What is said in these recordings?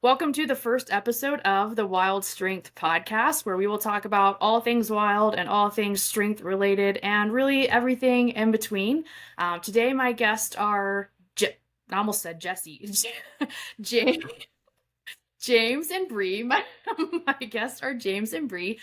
Welcome to the first episode of the Wild Strength podcast, where we will talk about all things wild and all things strength related and really everything in between. Today, my guests are, I almost said Jesse, James. James and Bree. My guests are James and Bree.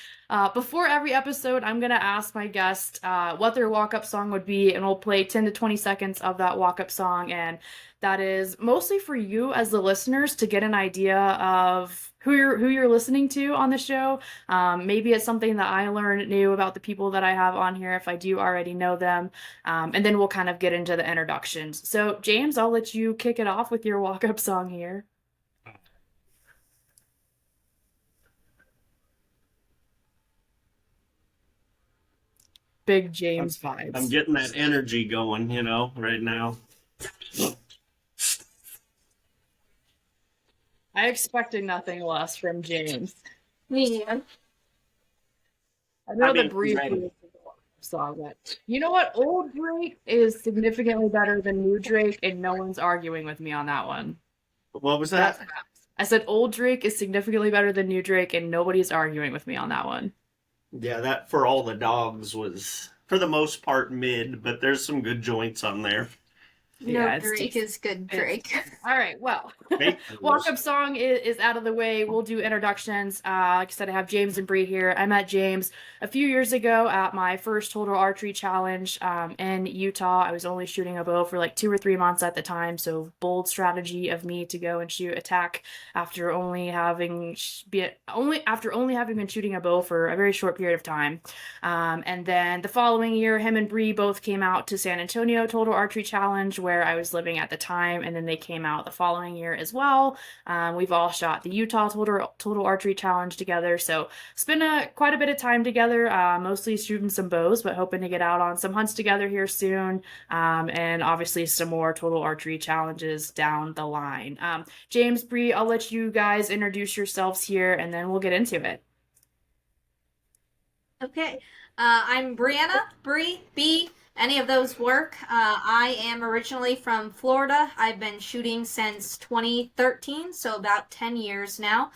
Before every episode, I'm going to ask my guest what their walk-up song would be, and we'll play 10 to 20 seconds of that walk-up song. And that is mostly for you as the listeners to get an idea of who you're listening to on the show. Maybe it's something that I learned new about the people that I have on here if I do already know them. And then we'll kind of get into the introductions. So, James, I'll let you kick it off with your walk-up song here. Big James vibes. I'm getting that energy going, right now. I expected nothing less from James. Yeah. I know the brief song, but you know what? Old Drake is significantly better than new Drake, and no one's arguing with me on that one. What was that? I said old Drake is significantly better than new Drake, and nobody's arguing with me on that one. Yeah, that For All the Dogs was, for the most part, mid, but there's some good joints on there. No, Drake is good Drake. All right, well, walk-up song is out of the way. We'll do introductions. Like I said, I have James and Bree here. I met James a few years ago at my first total archery challenge in Utah. I was only shooting a bow for like 2 or 3 months at the time, so bold strategy of me to go and shoot a tack after only having been shooting a bow for a very short period of time. And then the following year, him and Bree both came out to San Antonio Total Archery Challenge, where I was living at the time, and then they came out the following year as well. We've all shot the Utah Total Archery Challenge together, so spent quite a bit of time together, mostly shooting some bows, but hoping to get out on some hunts together here soon, and obviously some more Total Archery Challenges down the line. James, Bree, I'll let you guys introduce yourselves here, and then we'll get into it. Okay, I'm Brianna, Bree, B. Any of those work. I am originally from Florida. I've been shooting since 2013, so about 10 years now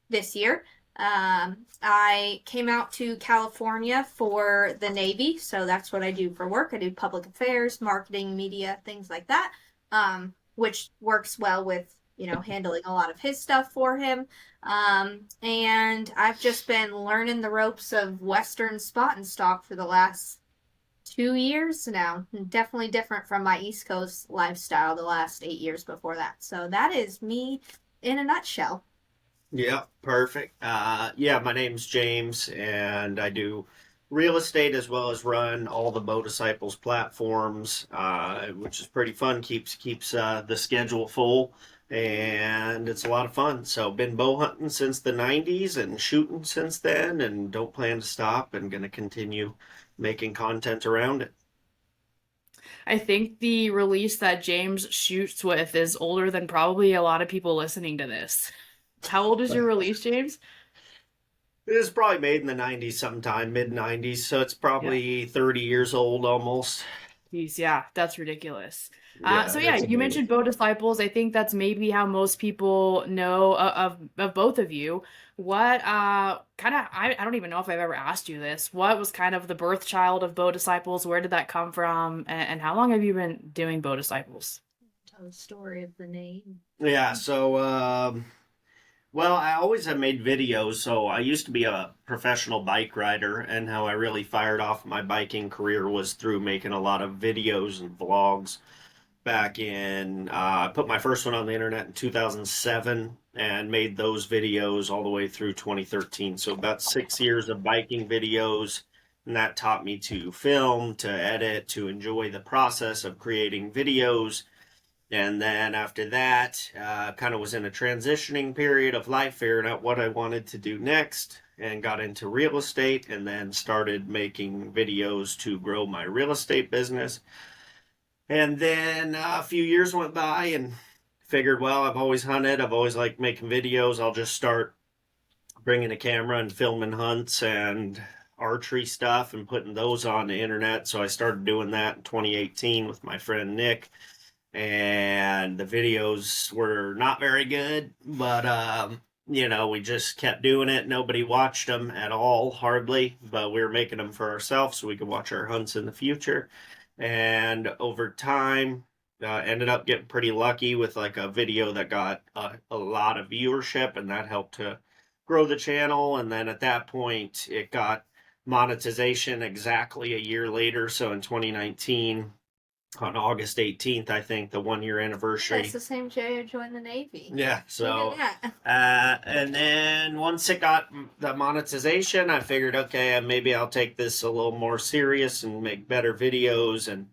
this year. I came out to California for the Navy, so that's what I do for work. I do public affairs, marketing, media, things like that, which works well with, handling a lot of his stuff for him. And I've just been learning the ropes of Western spot and stalk for the last 2 years now. Definitely different from my East Coast lifestyle the last 8 years before that. So that is me in a nutshell. Yeah, perfect. My name's James, and I do real estate as well as run all the Bow Disciples platforms, which is pretty fun. Keeps the schedule full, and it's a lot of fun. So been bow hunting since the 90s and shooting since then, and don't plan to stop, and going to continue making content around it. I think the release that James shoots with is older than probably a lot of people listening to this. How old is your release, James? It was probably made in the 90s sometime, mid-90s, so it's probably 30 years old almost. Jeez, yeah, that's ridiculous. Yeah, you mentioned Bow Disciples. I think that's maybe how most people know of both of you. What I don't even know if I've ever asked you this. What was kind of the birth child of Bow Disciples? Where did that come from? And how long have you been doing Bow Disciples? Tell the story of the name. Yeah, so well, I always have made videos, so I used to be a professional bike rider, and how I really fired off my biking career was through making a lot of videos and vlogs back in, I put my first one on the internet in 2007 and made those videos all the way through 2013. So about 6 years of biking videos, and that taught me to film, to edit, to enjoy the process of creating videos. And then after that, kind of was in a transitioning period of life, figuring out what I wanted to do next, and got into real estate, and then started making videos to grow my real estate business. And then a few years went by and figured, well, I've always hunted. I've always liked making videos. I'll just start bringing a camera and filming hunts and archery stuff and putting those on the internet. So I started doing that in 2018 with my friend Nick. and the videos were not very good, but we just kept doing it. Nobody watched them at all, hardly, but we were making them for ourselves so we could watch our hunts in the future. And over time, ended up getting pretty lucky with like a video that got a lot of viewership, and that helped to grow the channel. And then at that point, it got monetization exactly a year later. So in 2019, on August 18th, I think, the 1 year anniversary. That's the same day I joined the Navy. Yeah, so, that. and then once it got the monetization, I figured, okay, maybe I'll take this a little more serious and make better videos. And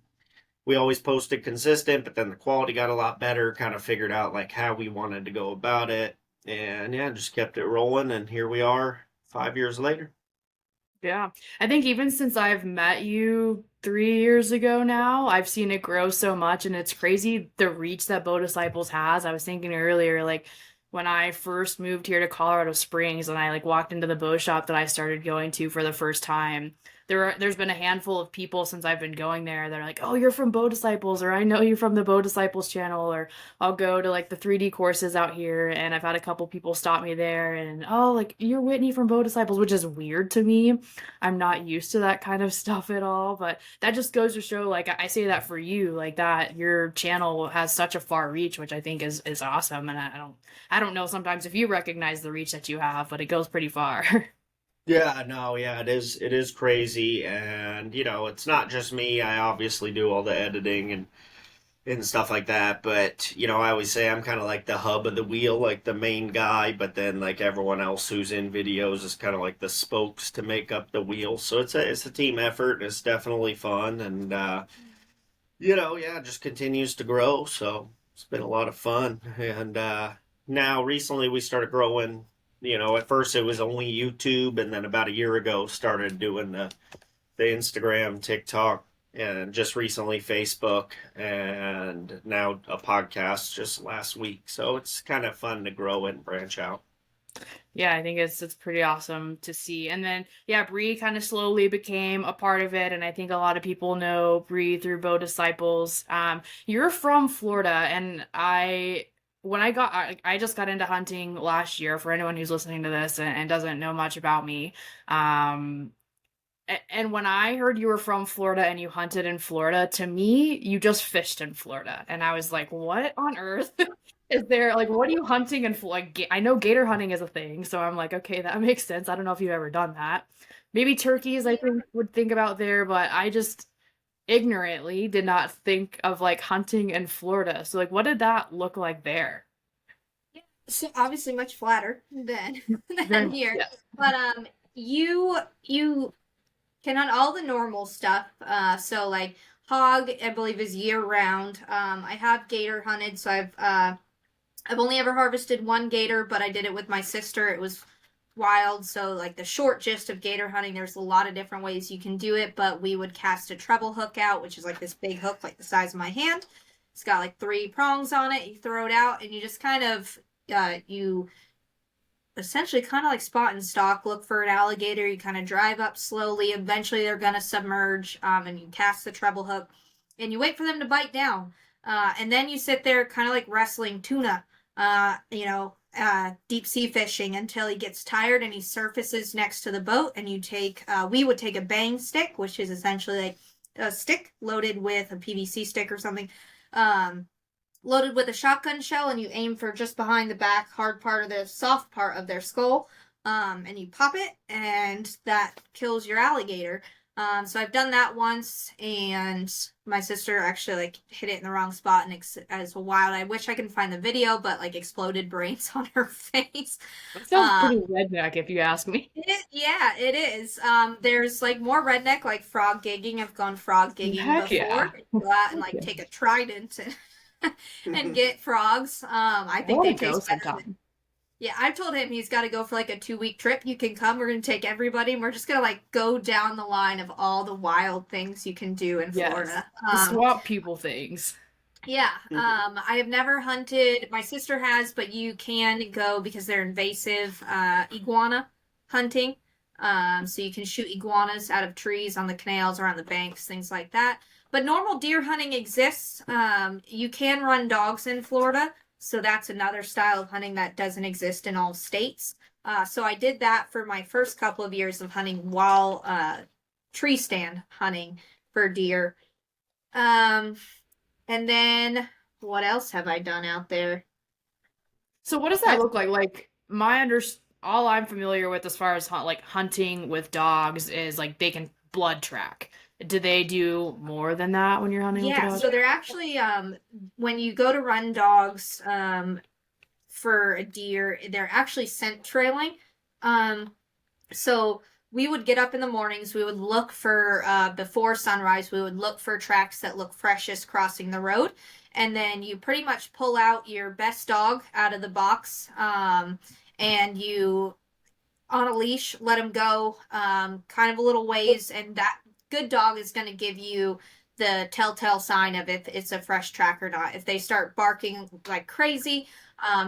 we always posted consistent, but then the quality got a lot better, kind of figured out like how we wanted to go about it. And yeah, just kept it rolling. And here we are 5 years later. Yeah. I think even since I've met you 3 years ago now, I've seen it grow so much, and it's crazy the reach that Bow Disciples has. I was thinking earlier, like when I first moved here to Colorado Springs and I like walked into the bow shop that I started going to for the first time, there's been a handful of people since I've been going there that are like, "Oh, you're from Bow Disciples," or "I know you from the Bow Disciples channel," or I'll go to like the 3D courses out here, and I've had a couple people stop me there and, "Oh, like you're Whitney from Bow Disciples," which is weird to me. I'm not used to that kind of stuff at all, but that just goes to show, like, I say that for you, like that your channel has such a far reach, which I think is awesome. And I don't know sometimes if you recognize the reach that you have, but it goes pretty far. Yeah, no, yeah, it is crazy. And it's not just me. I obviously do all the editing and stuff like that, but I always say I'm kind of like the hub of the wheel, like the main guy, but then like everyone else who's in videos is kind of like the spokes to make up the wheel. So it's a team effort, and it's definitely fun. And yeah, it just continues to grow. So it's been a lot of fun. And now recently we started growing. At first it was only YouTube, and then about a year ago started doing the Instagram, TikTok, and just recently Facebook, and now a podcast just last week. So it's kind of fun to grow and branch out. Yeah, I think it's pretty awesome to see. And then yeah, Bree kind of slowly became a part of it, and I think a lot of people know Bree through Bow Disciples. You're from Florida, and I just got into hunting last year. For anyone who's listening to this and doesn't know much about me, and when I heard you were from Florida and you hunted in Florida, to me, you just fished in Florida. And I was like, what on earth is there? Like, what are you hunting in Florida? Like, I know gator hunting is a thing. So I'm like, okay, that makes sense. I don't know if you've ever done that. Maybe turkeys, I think, would think about there, but I just ignorantly did not think of like hunting in Florida. So, like, what did that look like there? So obviously much flatter than Very much, here. yes. But you can hunt all the normal stuff. So like hog, I believe, is year round. I have gator hunted, so I've only ever harvested one gator, but I did it with my sister. It was wild. So like the short gist of gator hunting, there's a lot of different ways you can do it, but we would cast a treble hook out, which is like this big hook like the size of my hand. It's got like 3 prongs on it. You throw it out and you just kind of you essentially kind of like spot and stalk, look for an alligator. You kind of drive up slowly. Eventually they're going to submerge, and you cast the treble hook and you wait for them to bite down. And then you sit there kind of like wrestling tuna, deep sea fishing until he gets tired and he surfaces next to the boat. And we would take a bang stick, which is essentially like a stick loaded with a PVC stick or something, loaded with a shotgun shell, and you aim for just behind the back hard part of the soft part of their skull, and you pop it, and that kills your alligator. So I've done that once, and my sister actually like hit it in the wrong spot, and as a wild, I wish I can find the video, but like exploded brains on her face. That sounds pretty redneck, if you ask me. Yeah, it is. There's like more redneck, like frog gigging. I've gone frog gigging Heck before. yeah. Go out and like take a trident and get frogs. I think they taste better. Yeah, I've told him he's got to go for like a 2-week trip. You can come. We're going to take everybody, and we're just going to like go down the line of all the wild things you can do in Florida. The swamp people things. Yeah. I have never hunted. My sister has, but you can go because they're invasive, iguana hunting. So you can shoot iguanas out of trees on the canals or on the banks, things like that. But normal deer hunting exists. You can run dogs in Florida, so that's another style of hunting that doesn't exist in all states. So I did that for my first couple of years of hunting while tree stand hunting for deer. Um, and then what else have I done out there? So what does that That's look like? Like all I'm familiar with as far as hunting with dogs is like they can blood track. Do they do more than that when you're hunting with the Yeah, dog? so they're actually when you go to run dogs for a deer, they're actually scent trailing. Um so we would get up in the mornings, we would look for before sunrise, we would look for tracks that look freshest crossing the road. And then you pretty much pull out your best dog out of the box, and you on a leash, let him go, kind of a little ways, and that good dog is going to give you the telltale sign of if it's a fresh track or not. If they start barking like crazy,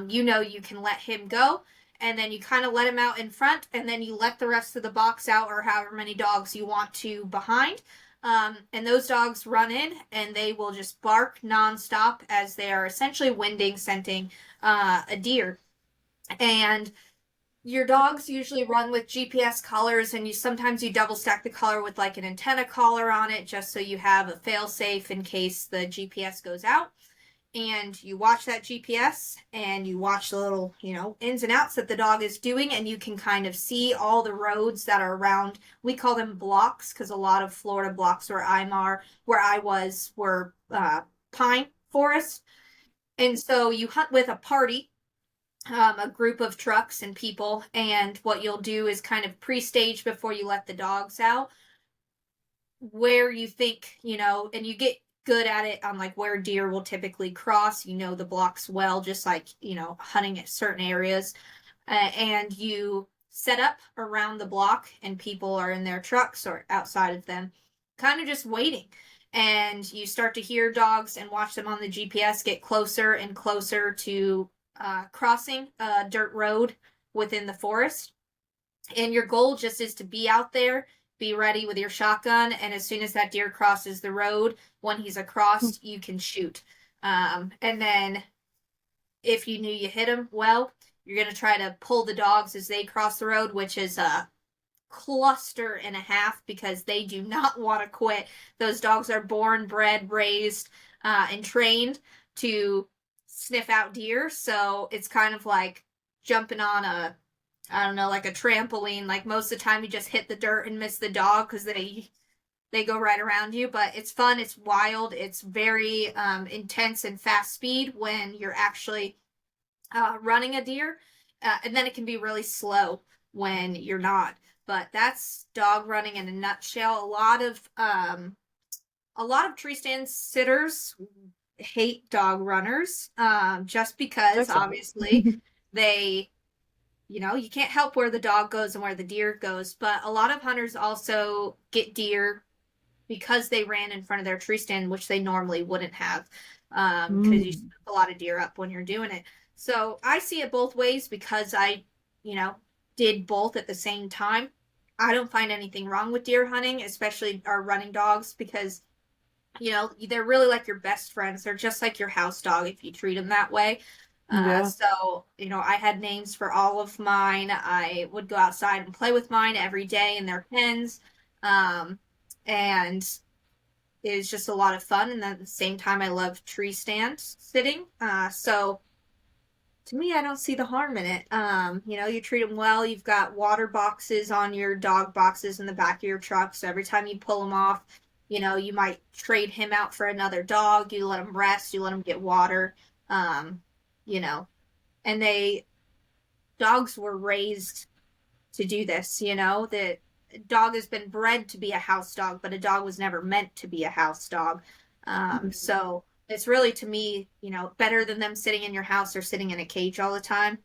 you know you can let him go, and then you kind of let him out in front, and then you let the rest of the box out, or however many dogs you want to behind. And those dogs run in and they will just bark nonstop as they are essentially winding, scenting a deer. And your dogs usually run with GPS collars, and you sometimes you double stack the collar with like an antenna collar on it just so you have a fail safe in case the GPS goes out. And you watch that GPS and you watch the little, ins and outs that the dog is doing, and you can kind of see all the roads that are around. We call them blocks because a lot of Florida blocks where I was were pine forest. And so you hunt with a party, a group of trucks and people, and what you'll do is kind of pre-stage before you let the dogs out where you think, and you get good at it on like where deer will typically cross, the blocks well, just like, hunting at certain areas. And you set up around the block and people are in their trucks or outside of them, kind of just waiting. And you start to hear dogs and watch them on the GPS get closer and closer to crossing a dirt road within the forest. And your goal just is to be out there, be ready with your shotgun, and as soon as that deer crosses the road, when he's across, you can shoot. And then if you knew you hit him, well, you're going to try to pull the dogs as they cross the road, which is a cluster and a half because they do not want to quit. Those dogs are born, bred, raised, and trained to sniff out deer. So it's kind of like jumping on I don't know, like a trampoline. Like most of the time you just hit the dirt and miss the dog because they go right around you. But it's fun, it's wild, it's very intense and fast speed when you're actually running a deer. And then it can be really slow when you're not. But that's dog running in a nutshell. A lot of tree stand sitters hate dog runners, just because obviously they, you can't help where the dog goes and where the deer goes. But a lot of hunters also get deer because they ran in front of their tree stand, which they normally wouldn't have, because you scoop a lot of deer up when you're doing it. So I see it both ways because I, did both at the same time. I don't find anything wrong with deer hunting, especially our running dogs, because they're really like your best friends. They're just like your house dog if you treat them that way. So, I had names for all of mine. I would go outside and play with mine every day in their pens. And it was just a lot of fun. And then at the same time, I love tree stand sitting. So to me, I don't see the harm in it. You treat them well. You've got water boxes on your dog boxes in the back of your truck. So every time you pull them off, you might trade him out for another dog. You let him rest. You let him get water. And dogs were raised to do this, that dog has been bred to be a house dog, but a dog was never meant to be a house dog. So it's really, to me, better than them sitting in your house or sitting in a cage all the time.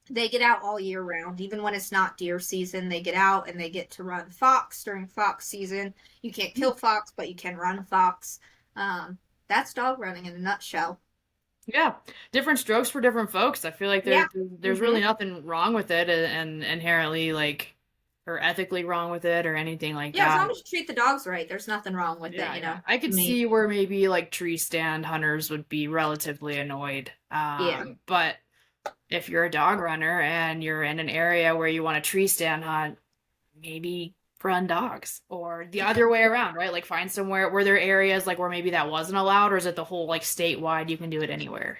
They get out all year round. Even when it's not deer season, they get out and they get to run fox during fox season. You can't kill fox, but you can run fox. That's dog running in a nutshell. Yeah, different strokes for different folks. I feel like there's really nothing wrong with it, and inherently like or ethically wrong with it or anything like Yeah, as that. long as you treat the dogs right, there's nothing wrong with Yeah, it, yeah. I could I mean, see where maybe like tree stand hunters would be relatively annoyed. yeah. But if you're a dog runner and you're in an area where you want a tree stand hunt, maybe run dogs or the other way around, right? Like find somewhere where there are areas like where maybe that wasn't allowed, or is it the whole like statewide you can do it anywhere?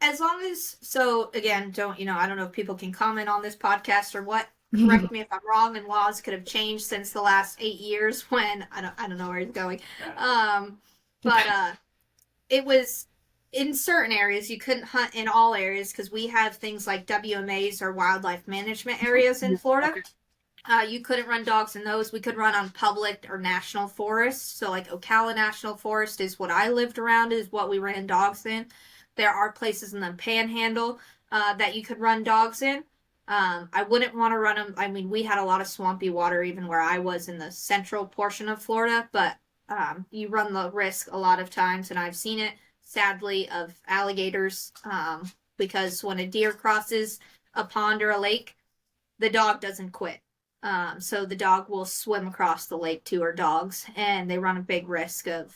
As long as, so again, I don't know if people can comment on this podcast or what. Correct me if I'm wrong, and laws could have changed since the last 8 years when I don't know where it's going. But it was in certain areas you couldn't hunt in all areas because we have things like WMAs or wildlife management areas in Florida. Okay. You couldn't run dogs in those. We could run on public or national forests. So like Ocala National Forest is what I lived around, is what we ran dogs in. There are places in the Panhandle that you could run dogs in. I wouldn't want to run them. I mean, we had a lot of swampy water even where I was in the central portion of Florida, but you run the risk a lot of times, and I've seen it, sadly, of alligators because when a deer crosses a pond or a lake, the dog doesn't quit. So the dog will swim across the lake to her dogs, and they run a big risk of,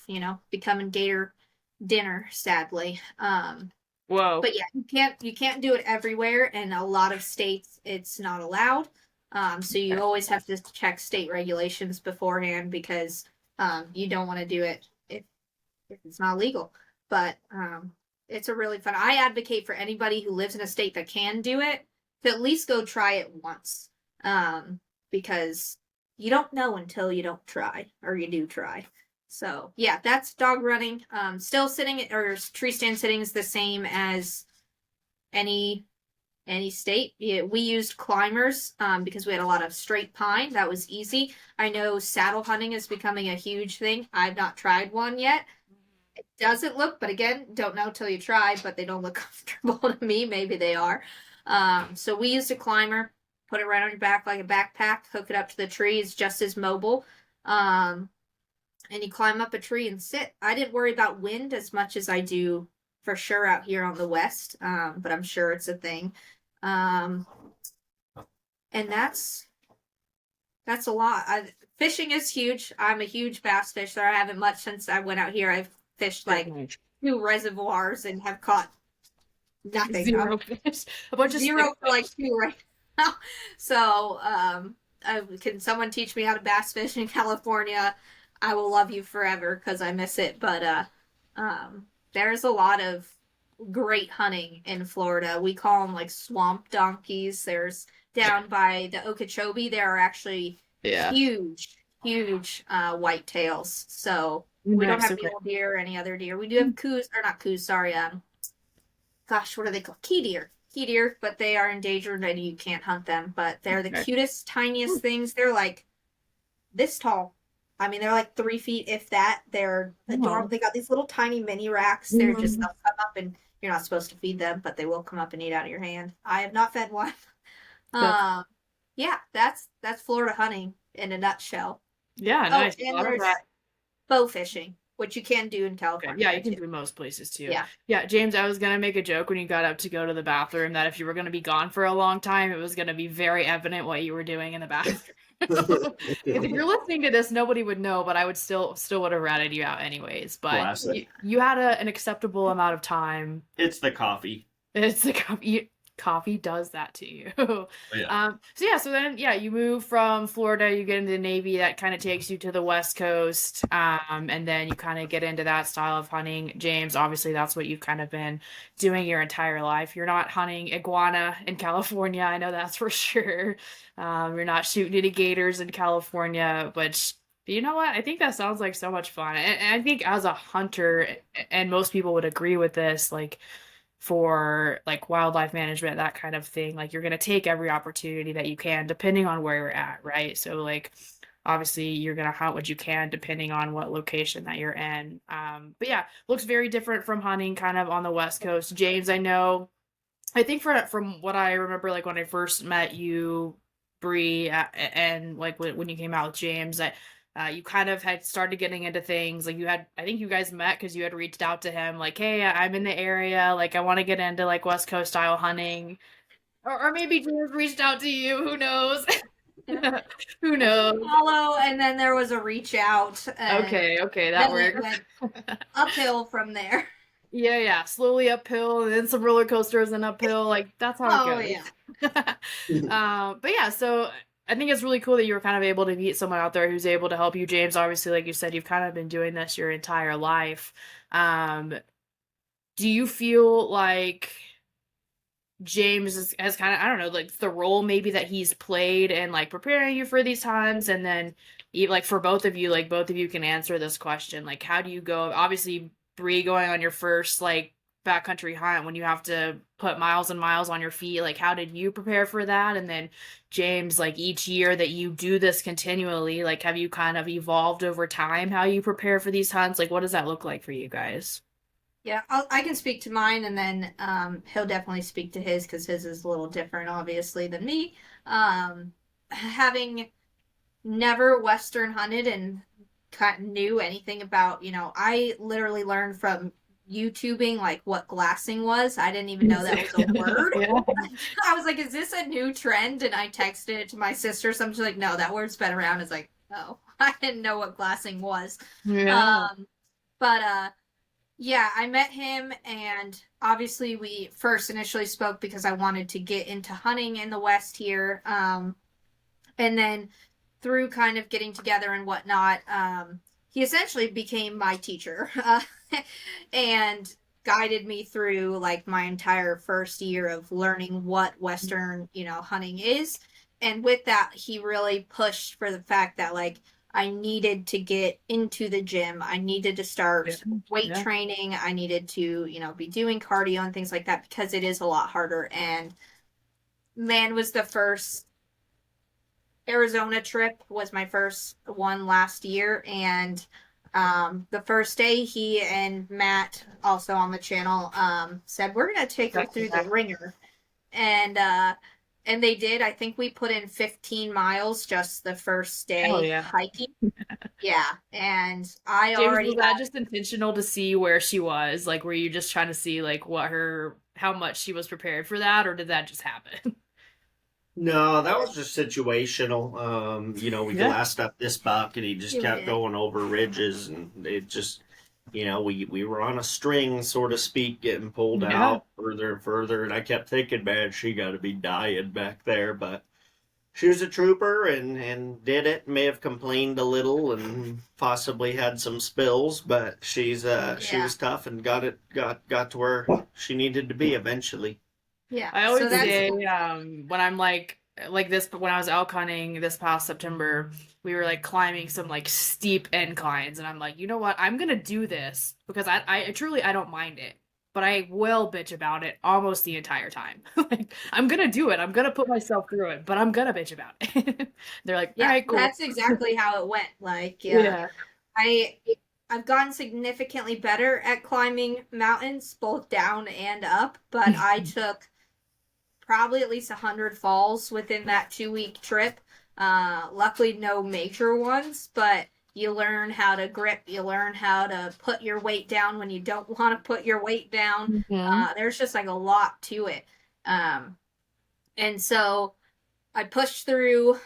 becoming gator dinner, sadly. Whoa. But yeah, you can't do it everywhere. In a lot of states, it's not allowed. So you always have to check state regulations beforehand because you don't want to do it if it's not legal. But it's a really fun. I advocate for anybody who lives in a state that can do it to at least go try it once. Because you don't know until you don't try, or you do try. So yeah, that's dog running. Still sitting or tree stand sitting is the same as any state. Yeah, we used climbers because we had a lot of straight pine. That was easy. I know saddle hunting is becoming a huge thing. I've not tried one yet. It doesn't look, but again, don't know till you try. But they don't look comfortable to me. Maybe they are. So we used a climber. Put it right on your back like a backpack, hook it up to the tree. It's just as mobile. And you climb up a tree and sit. I didn't worry about wind as much as I do for sure out here on the west, but I'm sure it's a thing. And that's a lot. Fishing is huge. I'm a huge bass fisher. I haven't much since I went out here. I've fished like 2 reservoirs and have caught nothing. Zero fish. A bunch of Zero for like 2 right now. So, can someone teach me how to bass fish in California? I will love you forever because I miss it. But there's a lot of great hunting in Florida. We call them like swamp donkeys. There's down by the Okeechobee. There are actually huge whitetails. So we don't have mule deer or any other deer. We do have coos, or not coos. Sorry, gosh, what are they called? Key deer, but they are endangered and you can't hunt them. But they're the cutest, tiniest things. They're like this tall. I mean, they're like 3 feet, if that. They're adorable. They got these little tiny mini racks. They'll come up, and you're not supposed to feed them, but they will come up and eat out of your hand. I have not fed one. Yeah, that's Florida hunting in a nutshell. Yeah, nice. And there's bow fishing, which you can do in California. Okay. Yeah, you can do in most places too. Yeah. Yeah, James, I was gonna make a joke when you got up to go to the bathroom that if you were gonna be gone for a long time, it was gonna be very evident what you were doing in the bathroom. If you're listening to this, nobody would know, but I would still would have ratted you out anyways. But you had an acceptable amount of time. It's the coffee. It's the coffee. Coffee does that to you. Yeah. So then you move from Florida, you get into the Navy, that kind of takes you to the West Coast, and then you kind of get into that style of hunting. James, obviously that's what you've kind of been doing your entire life. You're not hunting iguana in California, I know that's for sure. You're not shooting any gators in California, but you know what? I think that sounds like so much fun. And I think as a hunter, and most people would agree with this, like for like wildlife management, that kind of thing, like you're going to take every opportunity that you can depending on where you're at, right? So like obviously you're going to hunt what you can depending on what location that you're in. But yeah, looks very different from hunting kind of on the West Coast. James, I think from what I remember, like when I first met you, Bree, and like when you came out with James, you kind of had started getting into things. Like I think you guys met because you had reached out to him like, hey, I'm in the area, like I want to get into like West Coast style hunting, or maybe James reached out to you, who knows. Who There's a knows? follow, and then there was a reach out, and Okay, that then it works. went uphill from there. Yeah, slowly uphill, and then some roller coasters and uphill. Like that's how it Oh goes. yeah. But yeah, so I think it's really cool that you were kind of able to meet someone out there who's able to help you, James. Obviously, like you said, you've kind of been doing this your entire life. Um, do you feel like James has kind of, I don't know, like the role maybe that he's played and like preparing you for these times? And then, like for both of you, like both of you can answer this question. Like, how do you go? Obviously, Bree going on your first like backcountry hunt when you have to put miles and miles on your feet. Like, how did you prepare for that? And then, James, like each year that you do this continually, like, have you kind of evolved over time how you prepare for these hunts? Like, what does that look like for you guys? Yeah, I can speak to mine, and then he'll definitely speak to his because his is a little different, obviously, than me. Having never Western hunted and knew anything about, I literally learned from YouTubing like what glassing was. I didn't even know that was a word. Yeah. I was like, is this a new trend? And I texted it to my sister. So I'm just like, no, that word's been around. It's like, oh, I didn't know what glassing was. Yeah. Um, but yeah, I met him, and obviously we first initially spoke because I wanted to get into hunting in the West here. And then through kind of getting together and whatnot, he essentially became my teacher and guided me through like my entire first year of learning what Western, hunting is. And with that, he really pushed for the fact that like I needed to get into the gym. I needed to start weight Yeah. training. I needed to, be doing cardio and things like that because it is a lot harder. And man, was the first Arizona trip was my first one last year, and the first day he and Matt, also on the channel, said we're gonna take her through the ringer, and they did. I think we put in 15 miles just the first Hell day yeah. hiking. Yeah, and I James, already was that just intentional to see where she was? Like, were you just trying to see like how much she was prepared for that, or did that just happen? No, that was just situational. We Yeah. glassed up this buck and he just yeah, we kept did. going over ridges and it just, we were on a string, so to speak, getting pulled Yeah. out further and further. And I kept thinking, man, she got to be dying back there. But she was a trooper and did it. May have complained a little and possibly had some spills, but she Yeah, was tough and got to where she needed to be eventually. yeah. I So always that's say, when I'm like this, but when I was elk hunting this past September, we were like climbing some like steep inclines, and I'm like, you know what? I'm gonna do this because I truly I don't mind it, but I will bitch about it almost the entire time. Like I'm gonna do it. I'm gonna put myself through it, but I'm gonna bitch about it. They're like, all yeah, right, cool. that's exactly how it went. Like, yeah. Yeah. I I've gotten significantly better at climbing mountains, both down and up, but I took probably at least 100 falls within that 2 week trip. Luckily, no major ones, but you learn how to grip, you learn how to put your weight down when you don't want to put your weight down. Hmm. There's just like a lot to it. Um, and so I pushed through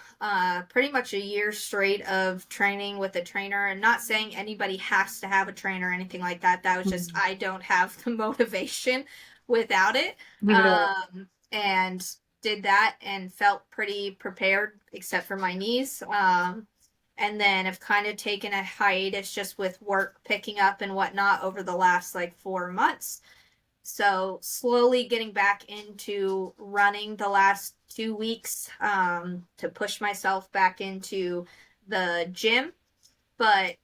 pretty much a year straight of training with a trainer, and not saying anybody has to have a trainer or anything like that. That was just, I don't have the motivation without it. Yeah. And did that and felt pretty prepared, except for my knees. And then I've kind of taken a hiatus just with work picking up and whatnot over the last like 4 months. So slowly getting back into running the last 2 weeks, to push myself back into the gym. But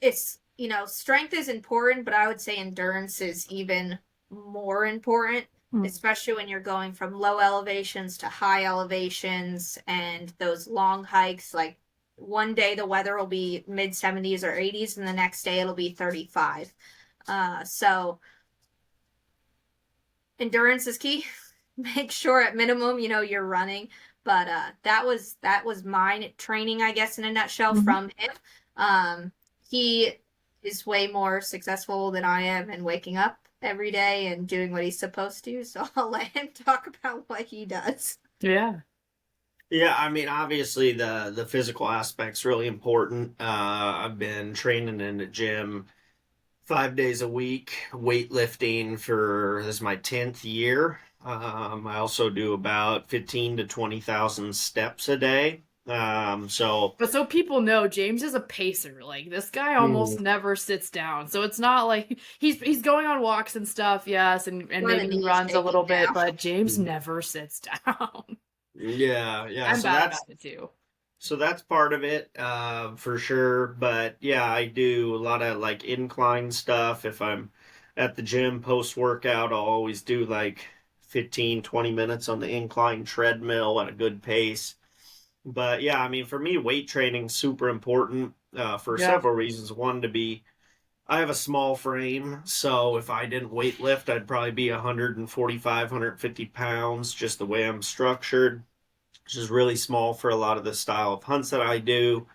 it's, strength is important, but I would say endurance is even more important, especially when you're going from low elevations to high elevations and those long hikes. Like one day the weather will be mid 70s or 80s, and the next day it'll be 35. So endurance is key. Make sure at minimum, you're running. But that was my training, I guess, in a nutshell Mhm. from him. He is way more successful than I am in waking up every day and doing what he's supposed to. So I'll let him talk about what he does. Yeah. Yeah, I mean, obviously the physical aspect's really important. I've been training in the gym 5 days a week, weightlifting for this is my 10th year. I also do about 15 to 20,000 steps a day. So But so people know, James is a pacer. Like this guy almost never sits down. So it's not like he's going on walks and stuff, yes, and One maybe of he these runs a little taking bit, now. but James never sits down. yeah, yeah. I'm bad about it too. So that's part of it, for sure. But yeah, I do a lot of like incline stuff. If I'm at the gym post workout, I'll always do like 15, 20 minutes on the incline treadmill at a good pace. But yeah, I mean, for me, weight training is super important, for Yeah. several reasons. One, I have a small frame, so if I didn't weight lift, I'd probably be 145, 150 pounds, just the way I'm structured, which is really small for a lot of the style of hunts that I do,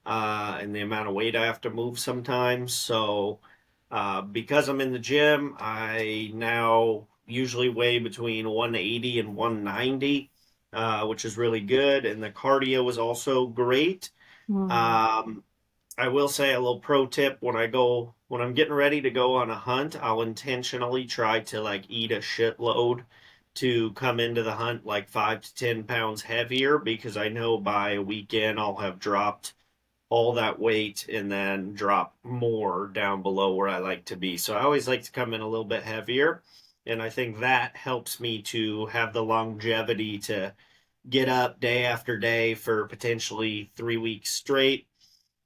and the amount of weight I have to move sometimes. So, because I'm in the gym, I now usually weigh between 180 and 190, which is really good. And the cardio is also great. Hmm. Um, I will say a little pro tip when I'm getting ready to go on a hunt, I'll intentionally try to like eat a shitload to come into the hunt like 5 to 10 pounds heavier because I know by a weekend I'll have dropped all that weight and then drop more down below where I like to be. So I always like to come in a little bit heavier. And I think that helps me to have the longevity to get up day after day for potentially 3 weeks straight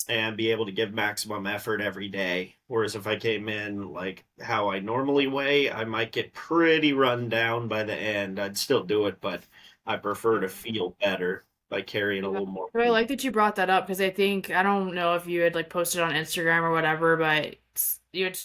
and be able to give maximum effort every day. Whereas if I came in like how I normally weigh, I might get pretty run down by the end. I'd still do it, but I prefer to feel better by carrying a Yeah. little more So I weight. like that you brought that up because I think I don't know if you had like posted on Instagram or whatever, but you had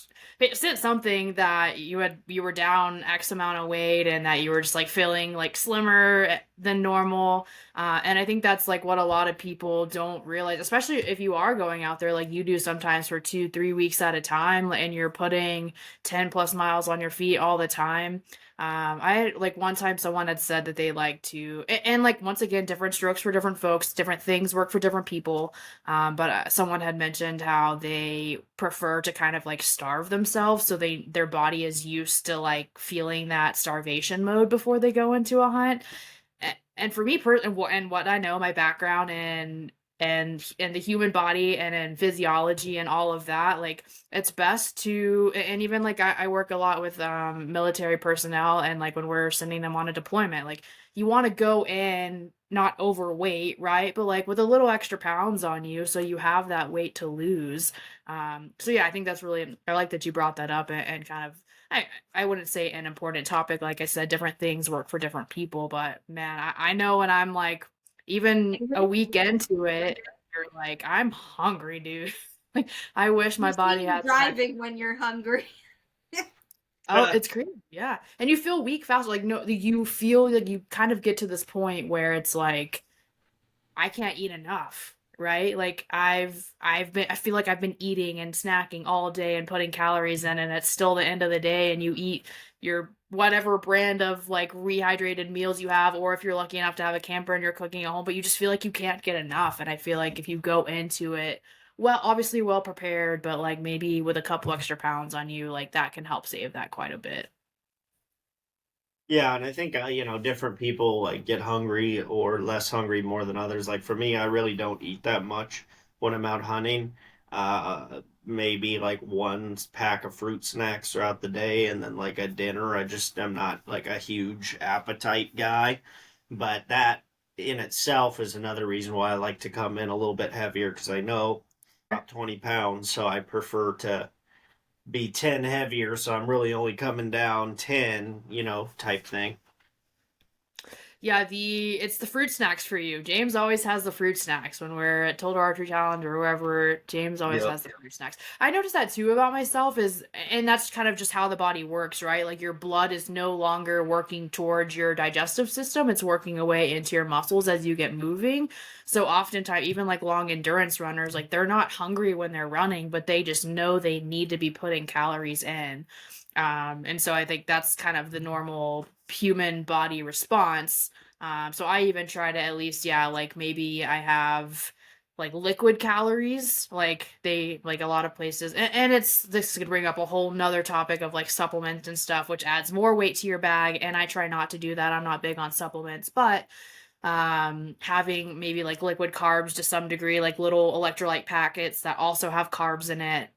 said something that you were down X amount of weight and that you were just like feeling like slimmer than normal. And I think that's like what a lot of people don't realize, especially if you are going out there like you do sometimes for 2, 3 weeks at a time and you're putting 10 plus miles on your feet all the time. I like one time someone had said that they like to, and like once again, different strokes for different folks, different things work for different people. But someone had mentioned how they prefer to kind of like starve themselves, so their body is used to like feeling that starvation mode before they go into a hunt. And for me, and what I know, my background and the human body and in physiology and all of that, like it's best to, and even like I work a lot with military personnel, and like when we're sending them on a deployment, like you want to go in not overweight, right? But like with a little extra pounds on you, so you have that weight to lose. So yeah, I think that's really, I like that you brought that up and kind of, I wouldn't say an important topic. Like I said, different things work for different people, but man, I know when I'm like even a week into it, you're like, I'm hungry, dude. Like I wish You my body seem had that. driving when you're hungry. Oh, it's crazy. Yeah. And you feel weak faster. Like no, you feel like you kind of get to this point where it's like I can't eat enough, right? Like I feel like I've been eating and snacking all day and putting calories in, and it's still the end of the day and you eat your whatever brand of like rehydrated meals you have, or if you're lucky enough to have a camper and you're cooking at home, but you just feel like you can't get enough. And I feel like if you go into it well, obviously well prepared, but like maybe with a couple extra pounds on you, like that can help save that quite a bit. Yeah, and I think different people like get hungry or less hungry more than others. Like for me, I really don't eat that much when I'm out hunting. Maybe like one pack of fruit snacks throughout the day, and then like a dinner. I just am not like a huge appetite guy, but that in itself is another reason why I like to come in a little bit heavier because I know about 20 pounds, so I prefer to be 10 heavier, so I'm really only coming down 10, type thing. Yeah, it's the fruit snacks for you. James always has the fruit snacks when we're at Total Archery Challenge or wherever. James always Yep. has the fruit snacks. I noticed that too about myself and that's kind of just how the body works, right? Like your blood is no longer working towards your digestive system; it's working away into your muscles as you get moving. So oftentimes, even like long endurance runners, like they're not hungry when they're running, but they just know they need to be putting calories in. And so I think that's kind of the normal human body response. So I even try to at least, yeah, like maybe I have like liquid calories, like they like a lot of places, and it's this could bring up a whole nother topic of like supplements and stuff, which adds more weight to your bag. And I try not to do that. I'm not big on supplements, but having maybe like liquid carbs to some degree, like little electrolyte packets that also have carbs in it,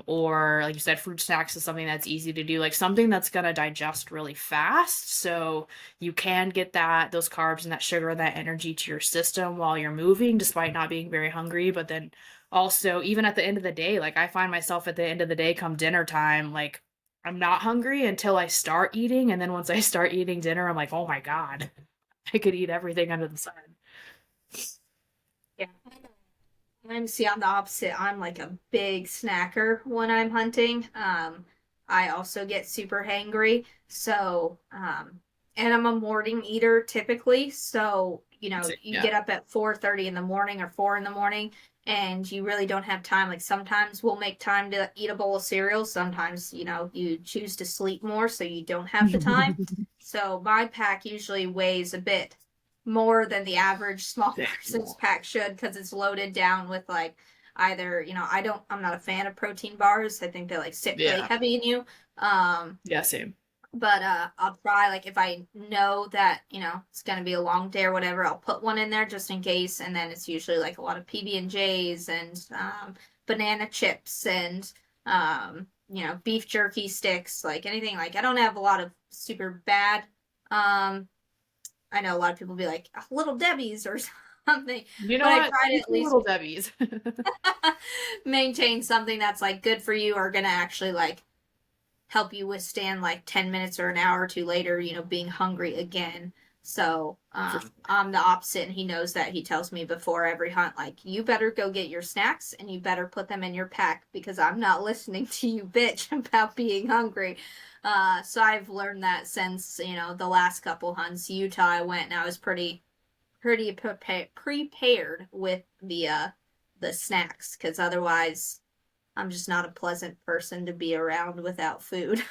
or like you said, fruit snacks is something that's easy to do, like something that's going to digest really fast, so you can get those carbs and that sugar and that energy to your system while you're moving despite not being very hungry. But then also, even at the end of the day, like I find myself at the end of the day come dinner time, like I'm not hungry until I start eating, and then once I start eating dinner, I'm like, oh my god, I could eat everything under the sun. Yeah. I'm the opposite. I'm like a big snacker when I'm hunting. I also get super hangry. So, and I'm a morning eater typically. So, you Yeah. get up at 4:30 in the morning or 4 in the morning and you really don't have time. Like sometimes we'll make time to eat a bowl of cereal. Sometimes, you choose to sleep more so you don't have the time. So my pack usually weighs a bit more than the average small person's pack should, because it's loaded down with like either, I'm not a fan of protein bars. I think they like sit really heavy in you. Yeah, same. But I'll try, like, if I know that it's gonna be a long day or whatever, I'll put one in there just in case. And then it's usually like a lot of PB&Js and banana chips and beef jerky sticks, like anything. Like I don't have a lot of super bad. I know a lot of people be like Little Debbie's or something, You know but I what? try to at least Little Debbie's. maintain something that's like good for you or gonna actually like help you withstand like 10 minutes or an hour or two later, being hungry again. So I'm the opposite, and he knows that. He tells me before every hunt, like, you better go get your snacks and you better put them in your pack because I'm not listening to you bitch about being hungry. So I've learned that since, the last couple hunts. Utah, I went and I was pretty prepared with the snacks, because otherwise I'm just not a pleasant person to be around without food.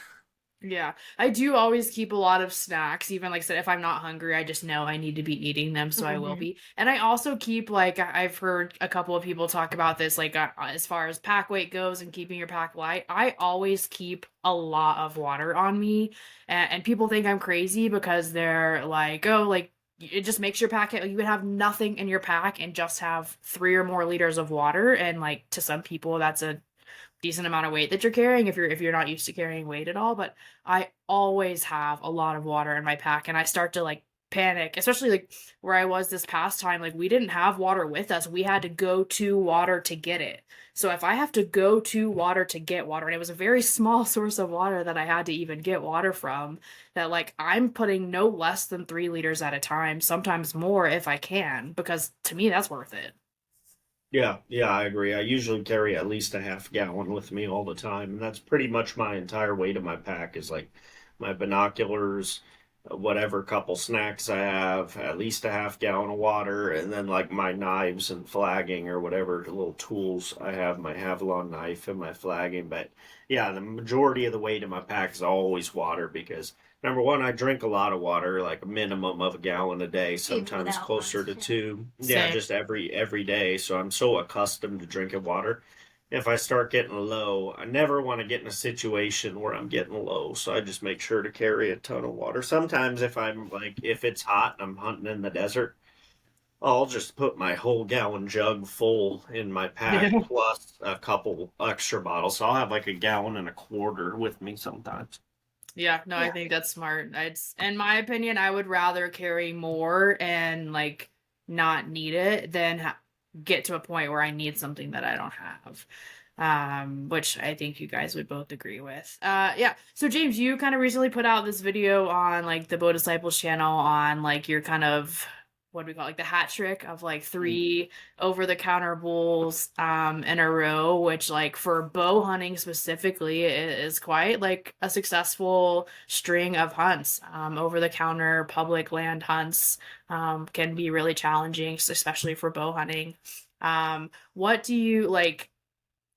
Yeah, I do always keep a lot of snacks. Even like I said, if I'm not hungry, I just know I need to be eating them, so I will be. And I also keep, like, I've heard a couple of people talk about this, like as far as pack weight goes and keeping your pack light. I always keep a lot of water on me, and people think I'm crazy because they're like, oh, like it just makes your pack. You would have nothing in your pack and just have 3 or more liters of water, and like to some people, that's a decent amount of weight that you're carrying if you're not used to carrying weight at all. But I always have a lot of water in my pack, and I start to like panic, especially like where I was this past time. Like we didn't have water with us. We had to go to water to get it. So if I have to go to water to get water, and it was a very small source of water that I had to even get water from, that like I'm putting no less than 3 liters at a time, sometimes more if I can, because to me that's worth it. Yeah, yeah, I agree. I usually carry at least a half gallon with me all the time, and that's pretty much my entire weight of my pack is like my binoculars, whatever couple snacks I have, at least a half gallon of water, and then like my knives and flagging or whatever little tools I have, my Havilon knife and my flagging. But yeah, the majority of the weight of my pack is always water because number one, I drink a lot of water, like a minimum of a gallon a day, sometimes closer to two. Yeah, Same. just every day. So I'm so accustomed to drinking water. If I start getting low, I never want to get in a situation where I'm getting low. So I just make sure to carry a ton of water. Sometimes if it's hot and I'm hunting in the desert, I'll just put my whole gallon jug full in my pack Yeah. plus a couple extra bottles. So I'll have like a gallon and a quarter with me sometimes. Yeah, no, I think that's smart. In my opinion, I would rather carry more and like not need it than get to a point where I need something that I don't have. Which I think you guys would both agree with. Yeah. So James, you kind of recently put out this video on like the Bow Disciples channel on like your kind of, what do we call it, like the hat trick of like 3 over-the-counter bulls in a row, which like for bow hunting specifically is quite like a successful string of hunts. Over-the-counter public land hunts can be really challenging, especially for bow hunting. What do you like?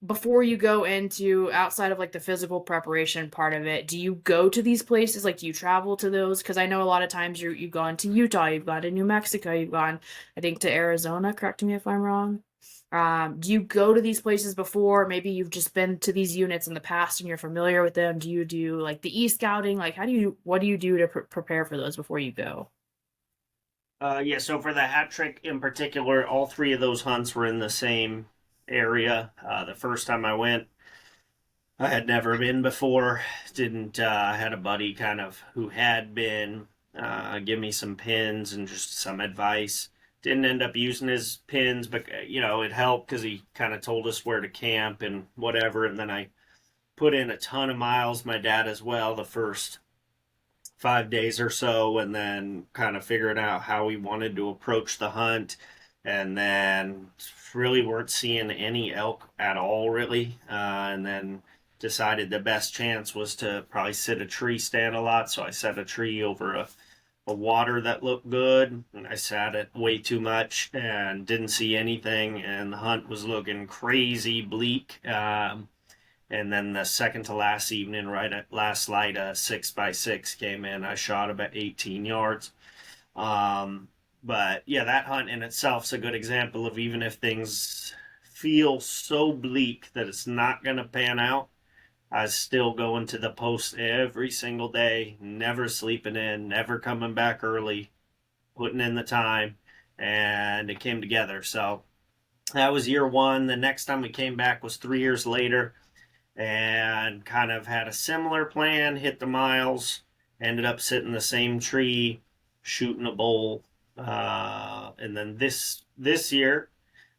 before you go into outside of like the physical preparation part of it, do you go to these places? Like, do you travel to those? Because I know a lot of times you've gone to Utah, you've gone to New Mexico, you've gone, I think, to Arizona. Correct me if I'm wrong. Do you go to these places before? Maybe you've just been to these units in the past and you're familiar with them. Do you do like the e-scouting? Like, what do you do to prepare for those before you go? Yeah, so for the hat trick in particular, all three of those hunts were in the same area. The first time I went, I had never been before. Didn't I had a buddy kind of who had been give me some pins and just some advice. Didn't end up using his pins, but it helped because he kind of told us where to camp and whatever. And then I put in a ton of miles. My dad as well. The first 5 days or so, and then kind of figuring out how we wanted to approach the hunt. And then really weren't seeing any elk at all, really. And then decided the best chance was to probably sit a tree stand a lot. So I set a tree over a water that looked good, and I sat it way too much and didn't see anything. And the hunt was looking crazy bleak. And then the second to last evening, right at last light, a 6x6 came in. I shot about 18 yards. Um, but yeah, that hunt in itself is a good example of even if things feel so bleak that it's not going to pan out, I was still going to the post every single day, never sleeping in, never coming back early, putting in the time, and it came together. So that was year one. The next time we came back was 3 years later and kind of had a similar plan, hit the miles, ended up sitting the same tree, shooting a bull. And then this year,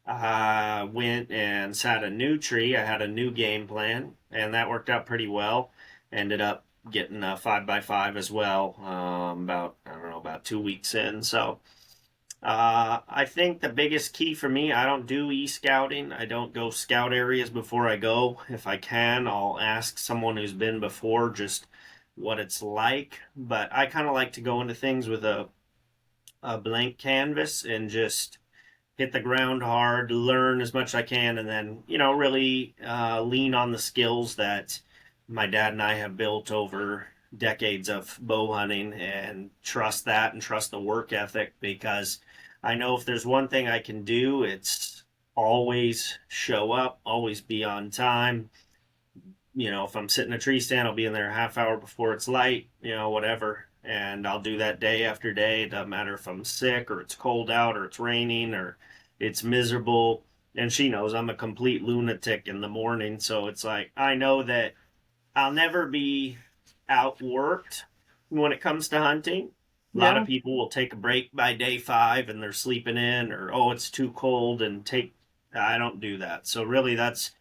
I went and sat a new tree. I had a new game plan, and that worked out pretty well. Ended up getting a 5x5 as well, about, I don't know, about 2 weeks in. So I think the biggest key for me, I don't do e-scouting. I don't go scout areas before I go. If I can, I'll ask someone who's been before just what it's like. But I kind of like to go into things with a blank canvas and just hit the ground hard, learn as much as I can, and then, really lean on the skills that my dad and I have built over decades of bow hunting and trust that and trust the work ethic because I know if there's one thing I can do, it's always show up, always be on time. If I'm sitting in a tree stand, I'll be in there a half hour before it's light, whatever. And I'll do that day after day. It doesn't matter if I'm sick or it's cold out or it's raining or it's miserable. And she knows I'm a complete lunatic in the morning. So it's like, I know that I'll never be outworked when it comes to hunting. A lot Yeah. of people will take a break by day 5 and they're sleeping in, or, oh, it's too cold and take. I don't do that. So really, that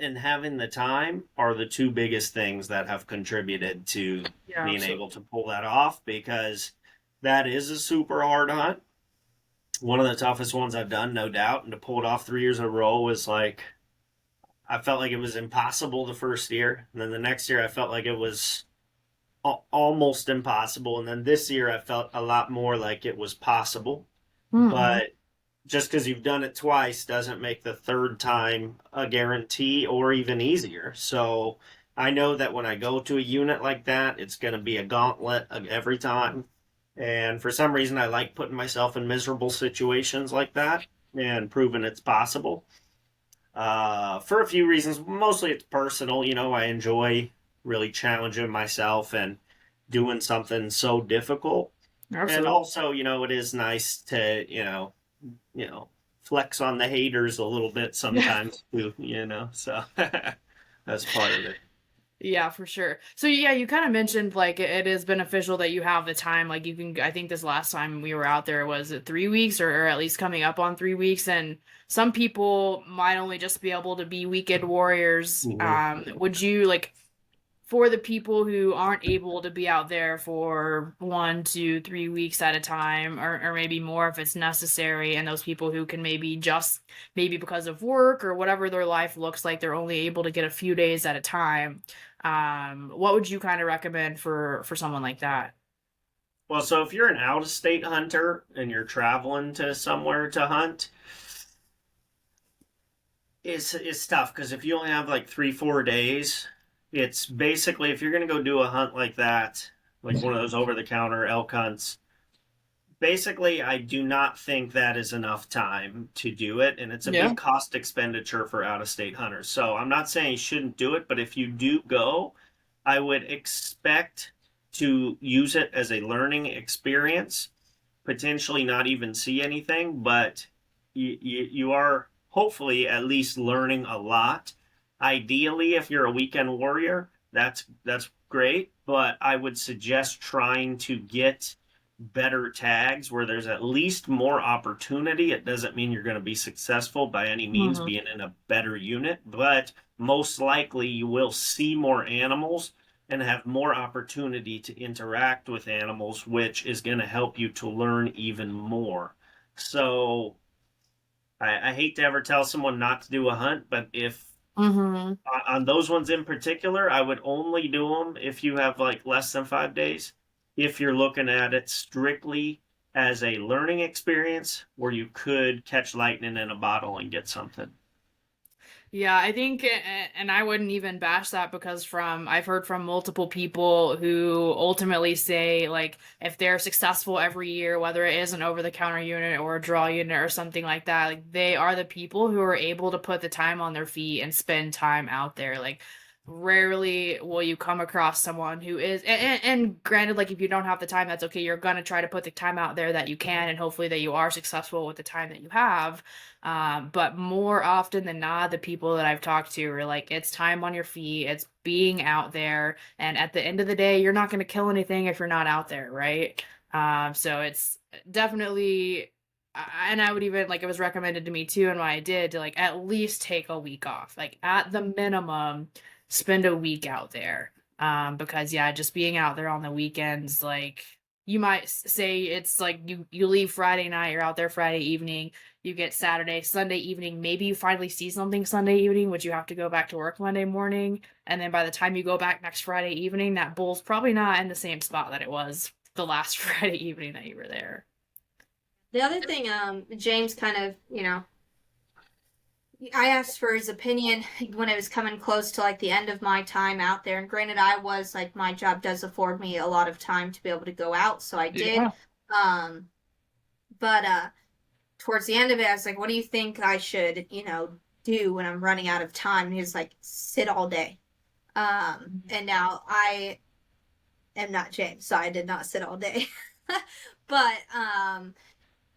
and having the time are the two biggest things that have contributed to Yeah, being able absolutely. to pull that off because that is a super hard hunt. One of the toughest ones I've done, no doubt. And to pull it off 3 years in a row was like, I felt like it was impossible the first year. And then the next year, I felt like it was almost impossible. And then this year, I felt a lot more like it was possible. Mm-hmm. But just because you've done it twice doesn't make the third time a guarantee or even easier. So I know that when I go to a unit like that, it's going to be a gauntlet every time. And for some reason, I like putting myself in miserable situations like that and proving it's possible. For a few reasons, mostly it's personal. I enjoy really challenging myself and doing something so difficult. And Absolutely. also, it is nice to, flex on the haters a little bit Yeah. sometimes too. So that's part of it. Yeah, for sure. So yeah, you kind of mentioned like it is beneficial that you have the time. Like you can, I think this last time we were out there was it 3 weeks or at least coming up on 3 weeks. And some people might only just be able to be weekend warriors. Mhm. Would you like for the people who aren't able to be out there for 1, 2, 3 weeks at a time, or maybe more if it's necessary, and those people who can maybe just maybe because of work or whatever their life looks like, they're only able to get a few days at a time. What would you kind of recommend for someone like that? Well, so if you're an out of state hunter and you're traveling to somewhere to hunt, It's tough because if you only have like 3 4 days, it's basically if you're gonna go do a hunt like that, like one of those over the counter elk hunts. Basically, I do not think that is enough time to do it, and it's a Yeah. big cost expenditure for out of state hunters. So I'm not saying you shouldn't do it, but if you do go, I would expect to use it as a learning experience, potentially not even see anything, but you are hopefully at least learning a lot. Ideally, if you're a weekend warrior, that's great, but I would suggest trying to get better tags where there's at least more opportunity. It doesn't mean you're going to be successful by any means Mhm. being in a better unit, but most likely you will see more animals and have more opportunity to interact with animals, which is going to help you to learn even more. So I hate to ever tell someone not to do a hunt, but if Mhm. on those ones in particular, I would only do them if you have like less than 5 days. If you're looking at it strictly as a learning experience where you could catch lightning in a bottle and get something. Yeah, I think, and I wouldn't even bash that because I've heard from multiple people who ultimately say, like, if they're successful every year, whether it is an over the counter unit or a draw unit or something like that, like, they are the people who are able to put the time on their feet and spend time out there. Like, rarely will you come across someone who is, and granted, like, if you don't have the time, that's okay. You're going to try to put the time out there that you can, and hopefully that you are successful with the time that you have. But more often than not, the people that I've talked to are like, it's time on your feet, it's being out there. And at the end of the day, you're not going to kill anything if you're not out there, right? So it's definitely, and I would even, like, it was recommended to me too, and what I did to, like, at least take a week off, like, at the minimum, spend a week out there. Because yeah, just being out there on the weekends, like, you might say it's like you leave Friday night, you're out there Friday evening, you get Saturday, Sunday evening, maybe you finally see something Sunday evening, which you have to go back to work Monday morning. And then by the time you go back next Friday evening, that bull's probably not in the same spot that it was the last Friday evening that you were there. The other thing, James kind of, I asked for his opinion when it was coming close to like the end of my time out there. And granted, I was like, my job does afford me a lot of time to be able to go out, so I did. Yeah. Um, but towards the end of it, I was like, what do you think I should, do when I'm running out of time? And he was like, sit all day. And now I am not James, so I did not sit all day. But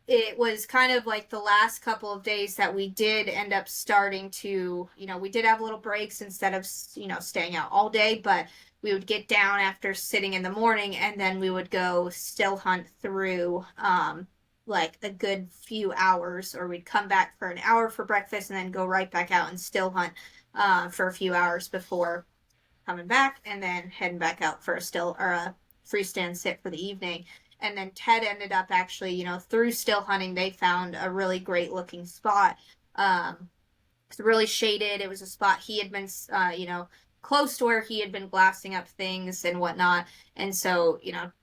it was kind of like the last couple of days that we did end up starting to, we did have little breaks instead of, staying out all day, but we would get down after sitting in the morning and then we would go still hunt through like a good few hours, or we'd come back for an hour for breakfast and then go right back out and still hunt for a few hours before coming back and then heading back out for a still or a freestand sit for the evening. And then Ted ended up actually, through still hunting, they found a really great looking spot. It's really shaded. It was a spot he had been, close to where he had been glassing up things and whatnot. And so,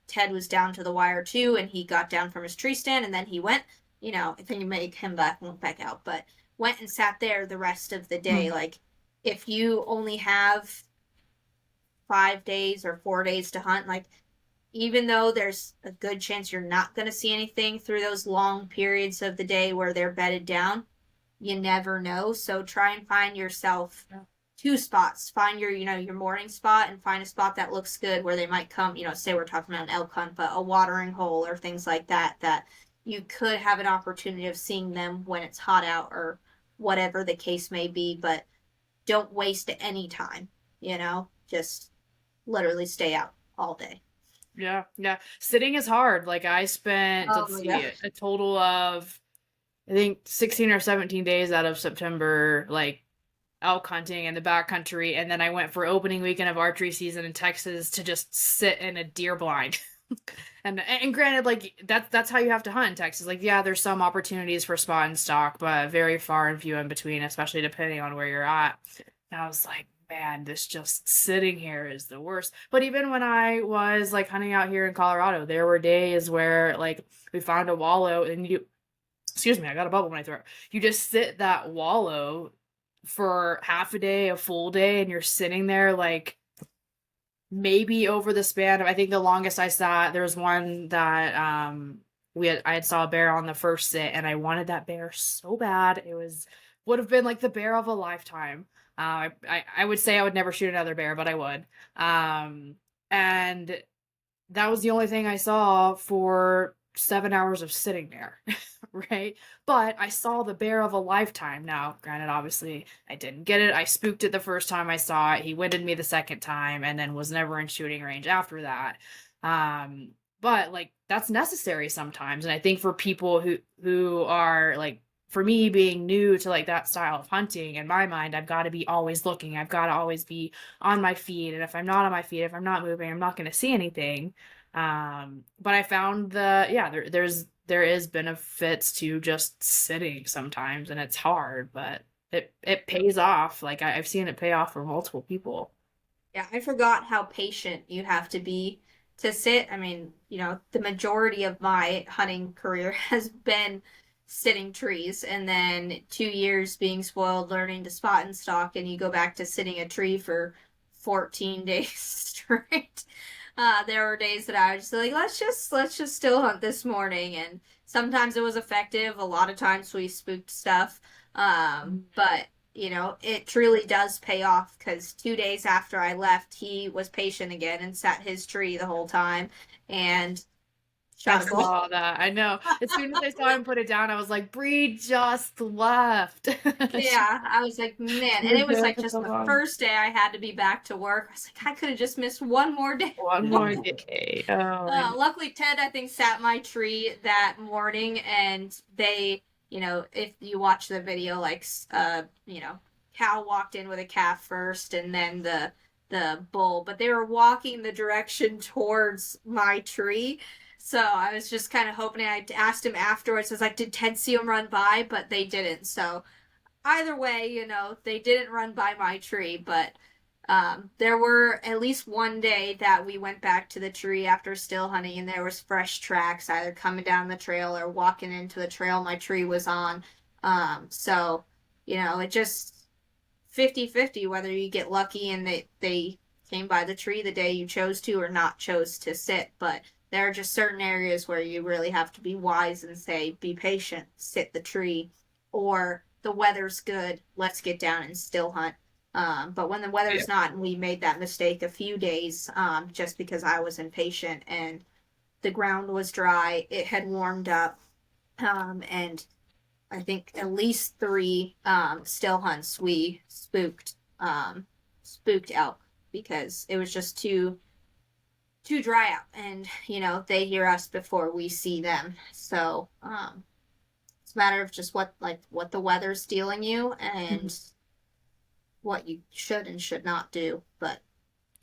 Ted was down to the wire too, and he got down from his tree stand, and then he went, if you make him back and went back out, but went and sat there the rest of the day. Like, if you only have 5 days or 4 days to hunt, like, even though there's a good chance you're not going to see anything through those long periods of the day where they're bedded down, you never know. So try and find yourself two spots. Find your, your morning spot, and find a spot that looks good where they might come, say we're talking about an elk hunt, but a watering hole or things like that, that you could have an opportunity of seeing them when it's hot out or whatever the case may be. But don't waste any time, just literally stay out all day. Yeah, yeah. Sitting is hard. Like, I spent, Oh let's see, yeah. a total of, I think, 16 or 17 days out of September, like, elk hunting in the backcountry, and then I went for opening weekend of archery season in Texas to just sit in a deer blind. And granted, like, that's how you have to hunt in Texas. Like, yeah, there's some opportunities for spot and stock, but very far and few in between, especially depending on where you're at. And I was like, man, this just sitting here is the worst. But even when I was like hunting out here in Colorado, there were days where, like, we found a wallow and excuse me, I got a bubble in my throat. You just sit that wallow for half a day, a full day, and you're sitting there like maybe over the span of, I think the longest I saw, there was one that I had saw a bear on the first sit, and I wanted that bear so bad. It would have been like the bear of a lifetime. I would say I would never shoot another bear, but I would. And that was the only thing I saw for 7 hours of sitting there, right? But I saw the bear of a lifetime. Now, granted, obviously, I didn't get it. I spooked it the first time I saw it. He winded me the second time, and then was never in shooting range after that. Um, but like that's necessary sometimes, and I think for people who are like, for me being new to like that style of hunting, in my mind, I've got to be always looking. I've got to always be on my feet, and if I'm not on my feet, if I'm not moving, I'm not going to see anything. But I found there is benefits to just sitting sometimes, and it's hard, but it pays off. Like I've seen it pay off for multiple people. Yeah, I forgot how patient you have to be to sit. I mean, the majority of my hunting career has been sitting trees, and then 2 years being spoiled learning to spot and stalk, and you go back to sitting a tree for 14 days straight. There were days that I was just like, let's just still hunt this morning, and sometimes it was effective. A lot of times we spooked stuff, but it truly does pay off because 2 days after I left, he was patient again and sat his tree the whole time and I shot a bull. saw that. I know. As soon as I saw him put it down, I was like, Bree just left. Yeah, I was like, man, and it was like just the first day I had to be back to work. I was like, I could have just missed one more day. One more day. Oh, Luckily, Ted, I think, sat my tree that morning, and they, if you watch the video, like, cow walked in with a calf first, and then the bull, but they were walking the direction towards my tree. So I was just kind of hoping. I asked him afterwards. I was like, "Did Ted see him run by?" But they didn't. So either way, they didn't run by my tree, but there were at least one day that we went back to the tree after still hunting, and there was fresh tracks either coming down the trail or walking into the trail my tree was on. So it just 50-50 whether you get lucky and they came by the tree the day you chose to or not chose to sit. But there are just certain areas where you really have to be wise and say, be patient, sit the tree, or the weather's good, let's get down and still hunt. But when the weather's not, and we made that mistake a few days, just because I was impatient and the ground was dry, it had warmed up, and I think at least three still hunts we spooked elk because it was just too dry out, and they hear us before we see them. So it's a matter of just what the weather's dealing you and what you should and should not do, but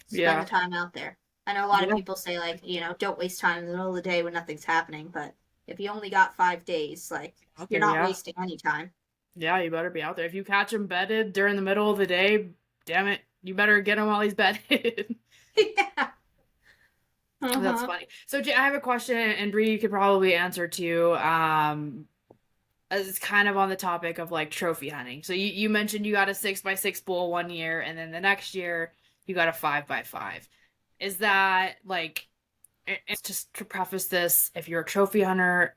spend the time out there. I know a lot of people say, like, don't waste time in the middle of the day when nothing's happening, but if you only got 5 days, like, you're not wasting any time. Yeah, you better be out there. If you catch him bedded during the middle of the day, damn it, you better get him while he's bedded. Yeah. That's funny. So I have a question, and Bree, you could probably answer too. As it's kind of on the topic of like trophy hunting. So you mentioned you got a 6x6 bull one year, and then the next year you got a 5x5. Is that like, it's just to preface this, if you're a trophy hunter,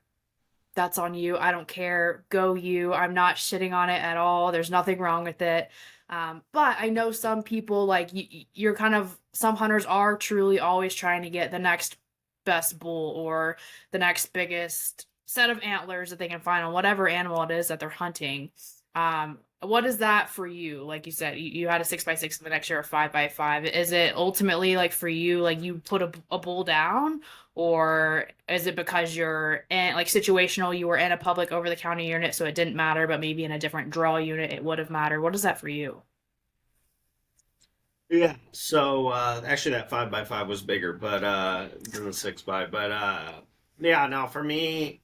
that's on you. I don't care. Go you. I'm not shitting on it at all. There's nothing wrong with it. But I know some people, like, you're kind of, some hunters are truly always trying to get the next best bull or the next biggest set of antlers that they can find on whatever animal it is that they're hunting. What is that for you? Like you said, you had a 6x6 and the next year a 5x5. Is it ultimately like for you, like you put a bull down, or is it because you're in like situational, you were in a public over the counter unit, so it didn't matter, but maybe in a different draw unit it would have mattered? What is that for you? Yeah. So actually, that 5x5 was bigger, but than the 6x. But yeah. Now for me,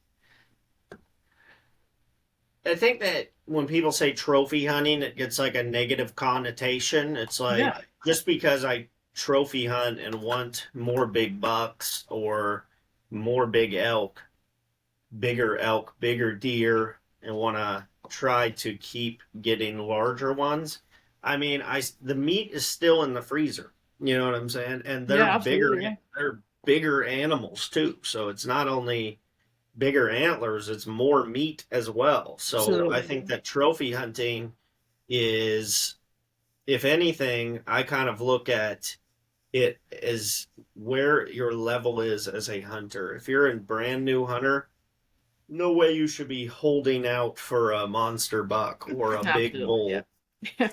I think that when people say trophy hunting, it gets like a negative connotation. It's like just because I trophy hunt and want more big bucks or more bigger elk, bigger deer. and want to try to keep getting larger ones, I mean, the meat is still in the freezer. You know what I'm saying? And Yeah, absolutely. Yeah. they're bigger animals too. So it's not only bigger antlers, it's more meat as well. So I think Absolutely. that trophy hunting is, if anything, I kind of look at it as where your level is as a hunter. If you're a brand new hunter, no way you should be holding out for a monster buck or a big Absolutely. bull. Yeah.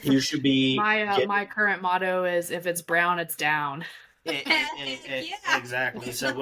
You should be My getting current motto is if it's brown, it's down. Yeah. exactly. So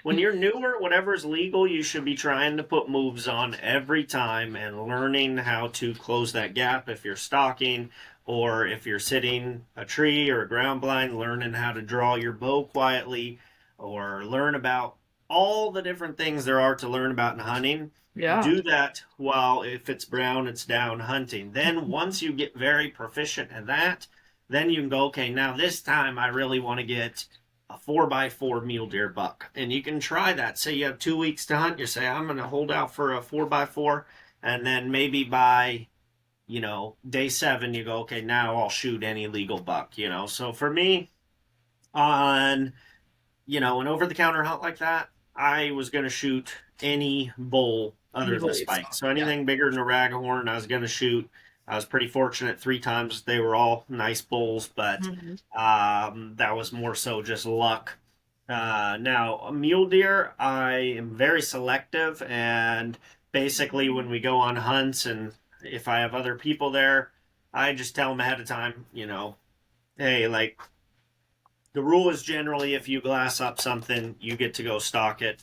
when you're newer, whatever's legal, you should be trying to put moves on every time and learning how to close that gap if you're stalking or if you're sitting a tree or a ground blind, learning how to draw your bow quietly or learn about all the different things there are to learn about in hunting. Yeah. Do that while, if it's brown, it's down hunting. Then once you get very proficient at that, then you can go, okay, now this time I really want to get a 4x4 mule deer buck. And you can try that. Say you have 2 weeks to hunt. You say, I'm going to hold out for a 4x4. And then maybe by, day 7, you go, okay, now I'll shoot any legal buck. So for me, on, an over the counter hunt like that, I was going to shoot any bull other than spike. So Yeah. anything bigger than a raghorn, I was going to shoot. I was pretty fortunate 3 times. They were all nice bulls, but Mhm. that was more so just luck. Now, a mule deer, I am very selective, and basically, when we go on hunts and if I have other people there, I just tell them ahead of time, hey, like, the rule is generally if you glass up something, you get to go stalk it.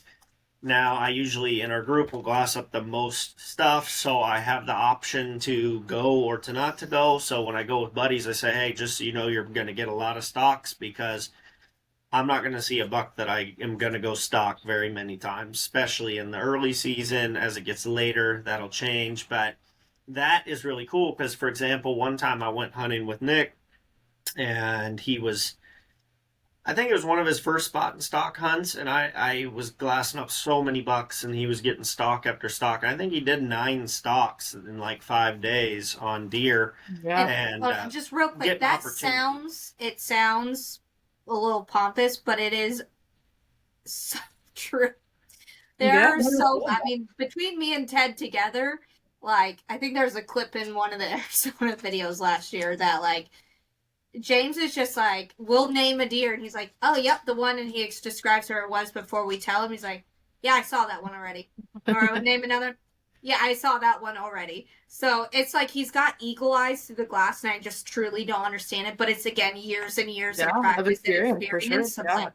Now, I usually in our group will glass up the most stuff, so I have the option to go or to not to go. So when I go with buddies, I say, hey, just so you know, you're going to get a lot of stalks because I'm not going to see a buck that I am going to go stalk very many times, especially in the early season. As it gets later, that'll change. But that is really cool because, for example, one time I went hunting with Nick, and I think it was one of his first spot and stock hunts, and I was glassing up so many bucks, and he was getting stock after stock. I think he did 9 stalks in like 5 days on deer, Yeah. and Just real quick, getting that opportunity. sounds a little pompous, but it is so true. There Yeah. are I mean, between me and Ted together, like, I think there's a clip in one of the Arizona videos last year that, like, James is just like, we'll name a deer, and he's like, oh, yep, the one, and he describes where it was before we tell him. He's like, yeah, I saw that one already. Or I would name another. Yeah, I saw that one already. So it's like he's got eagle eyes through the glass, and I just truly don't understand it. But it's, again, years and years of Of practice and experience, for sure. experience of, Yeah. like,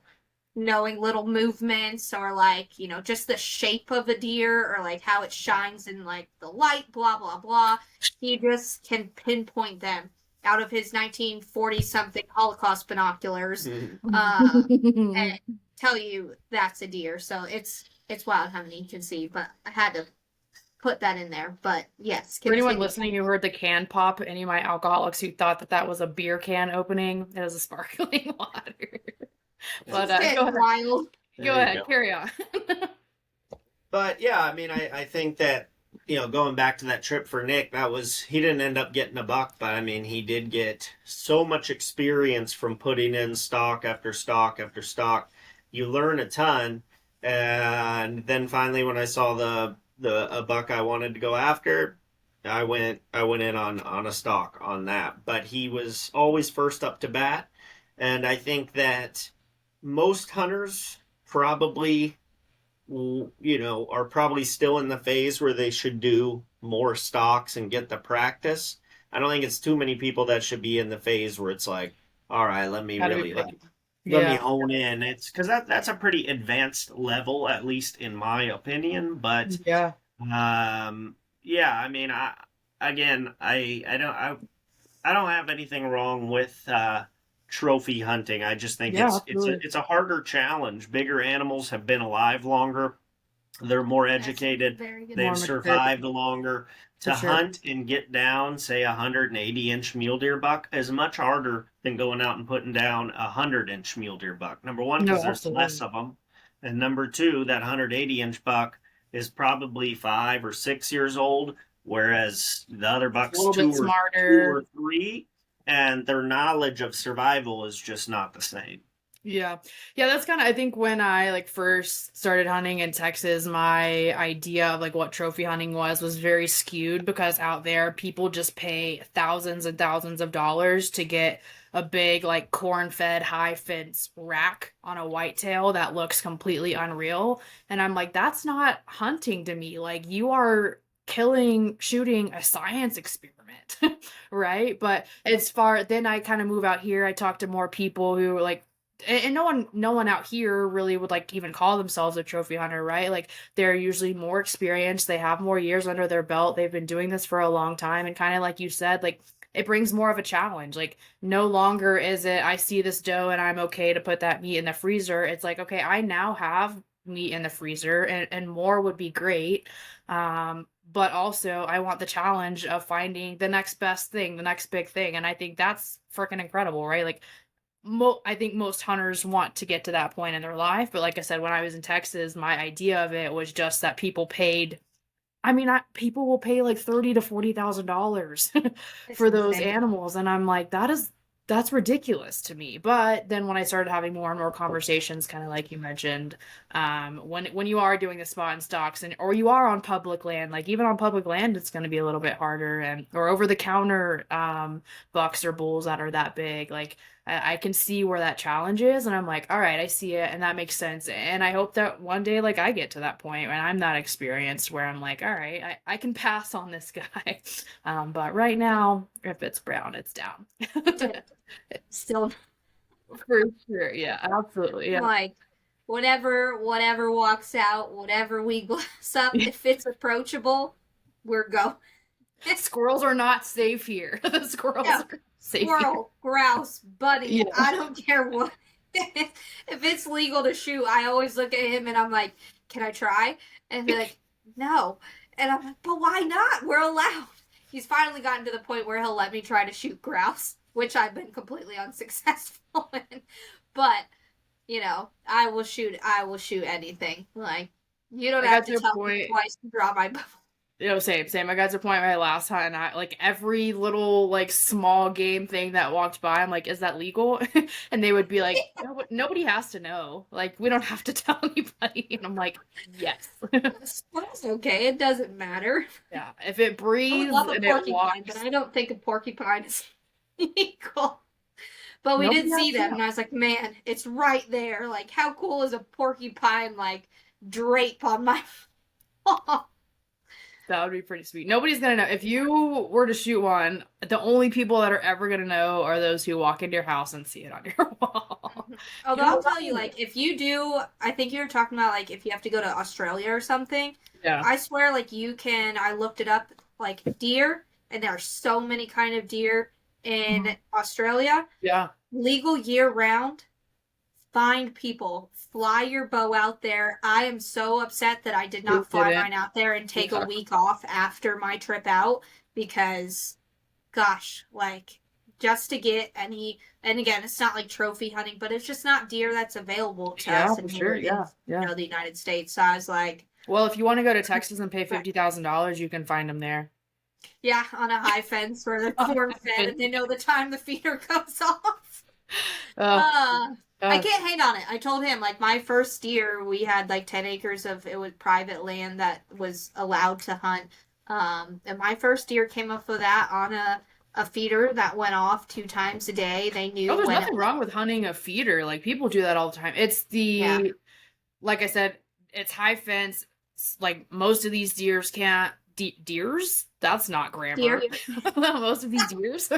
knowing little movements or, like, just the shape of a deer or, like, how it shines in, like, the light, blah, blah, blah. He just can pinpoint them out of his 1940 something Holocaust binoculars and tell you that's a deer. So it's wild how many you can see, but I had to put that in there. But yes, For anyone listening who heard the can pop, any of my alcoholics who thought that was a beer can opening, it is a sparkling water. But go ahead. Wild. Go ahead, carry on. But yeah, I mean, I think that, going back to that trip for Nick, he didn't end up getting a buck, but I mean, he did get so much experience from putting in stock after stock after stock. You learn a ton. And then finally, when I saw a buck I wanted to go after, I went in on a stock on that. But he was always first up to bat. And I think that most hunters probably are probably still in the phase where they should do more stocks and get the practice. I don't think it's too many people that should be in the phase where it's like, all right, let me really let me hone in. It's because that's a pretty advanced level, at least in my opinion. But yeah, I mean, I don't have anything wrong with trophy hunting. I just think it's a harder challenge. Bigger animals have been alive longer. They're more educated. They've survived longer. To hunt and get down, say, 180-inch mule deer buck is much harder than going out and putting down a 100-inch mule deer buck. Number one, because there's less of them. And number two, that 180-inch buck, is probably 5 or 6 years old, whereas the other A buck's little two bit or two or smarter. three, and their knowledge of survival is just not the same. Yeah. Yeah, that's kind of I think when I like first started hunting in Texas, my idea of like what trophy hunting was very skewed because out there people just pay thousands and thousands of dollars to get a big like corn-fed high fence rack on a whitetail that looks completely unreal. And I'm like, that's not hunting to me. Like you are shooting a science experiment, right? But as far then I kind of move out here, I talk to more people who like and no one out here really would like even call themselves a trophy hunter, right? Like they're usually more experienced, they have more years under their belt, they've been doing this for a long time, and kind of like you said, like it brings more of a challenge. Like no longer is it I see this doe and I'm okay to put that meat in the freezer. It's like, okay, I now have meat in the freezer and more would be great. But also I want the challenge of finding the next best thing, the next big thing. And I think that's freaking incredible, right? Like I think most hunters want to get to that point in their life, but like I said, when I was in Texas, my idea of it was just that people paid. I mean, people will pay like $30,000 to $40,000 It's for those insane. animals, and I'm like, that's ridiculous to me. But then when I started having more and more conversations, kind of like you mentioned, when you are doing the spot and stocks, and or you are on public land, like even on public land, it's going to be a little bit harder, and or over the counter bucks or bulls that are that big, like. I can see where that challenge is, and I'm like, all right, I see it, and that makes sense. And I hope that one day, like, I get to that point when I'm that experienced where I'm like, all right, I can pass on this guy. But right now, if it's brown, it's down. Still For sure. Yeah, absolutely. Yeah. like whatever walks out, whatever we glass up, if it's approachable, we're go. Squirrels are not safe here. The squirrels Yeah, are safe here. squirrel, grouse, buddy, Yeah. I don't care what. If it's legal to shoot, I always look at him and I'm like, can I try? And they're like, no. And I'm like, but why not? We're allowed. He's finally gotten to the point where he'll let me try to shoot grouse, which I've been completely unsuccessful in. But, I will shoot anything. Like, you don't I have got to to a tell me point. twice to draw my bow. Same. I got to a point my last hunt, and I like every little like small game thing that walked by. I'm like, is that legal? And they would be like, no, nobody has to know. Like, we don't have to tell anybody. And I'm like, yes. That's okay. It doesn't matter. Yeah. If it I would breathes love a and it porcupine, but walks, I don't think a porcupine is legal. But we did nobody has see to them, know. and I was like, man, it's right there. Like, how cool is a porcupine, like, drape on my wall? That would be pretty sweet. Nobody's gonna know. If you were to shoot one, the only people that are ever gonna know are those who walk into your house and see it on your wall. Although You I'll don't tell you, know. like, if you do, I think you were talking about, like, if you have to go to Australia or something. Yeah. I swear, like, I looked it up, like, deer, and there are so many kind of deer in Australia, Yeah. legal year round. Find people, fly your bow out there. I am so upset that I did not It fly didn't. mine out there and take a Yeah. week off after my trip out because, gosh, like, just to get any, and again, it's not like trophy hunting, but it's just not deer that's available to Yeah, us for in sure. here in, Yeah. Yeah. the United States. So I was like, Well, if you want to go to Texas and pay $50,000, you can find them there. yeah, on a high fence where they're corn fed and they know the time the feeder goes off. Uh, I uh, can't hate on it. I told him, like, my first deer, we had like 10 acres of it was private land that was allowed to hunt. And my first deer came up with that on a feeder that went off 2 times a day. They oh, knew there's when it nothing wrong with hunting a feeder. Like people do that all the time. It's yeah. like I said, it's high fence. Like most of these deers can't. Deers? That's not grammar. Deer. Most of these deers.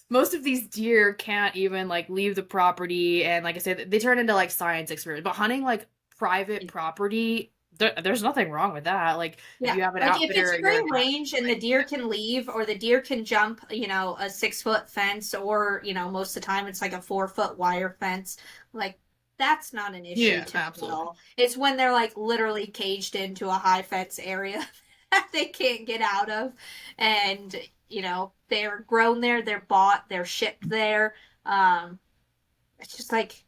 Most of these deer can't even like leave the property, and like I said, they turn into like science experiments. But hunting like private property, there's nothing wrong with that. Like if Yeah. you have an Like if outfitter, it's you're free range and the deer can leave or the deer can jump, a 6 foot fence or, most of the time it's like a 4 foot wire fence. Like that's not an issue yeah, to me at absolutely. all. It's when they're like literally caged into a high fence area that they can't get out of. And, they're grown there, they're bought, they're shipped there. It's just like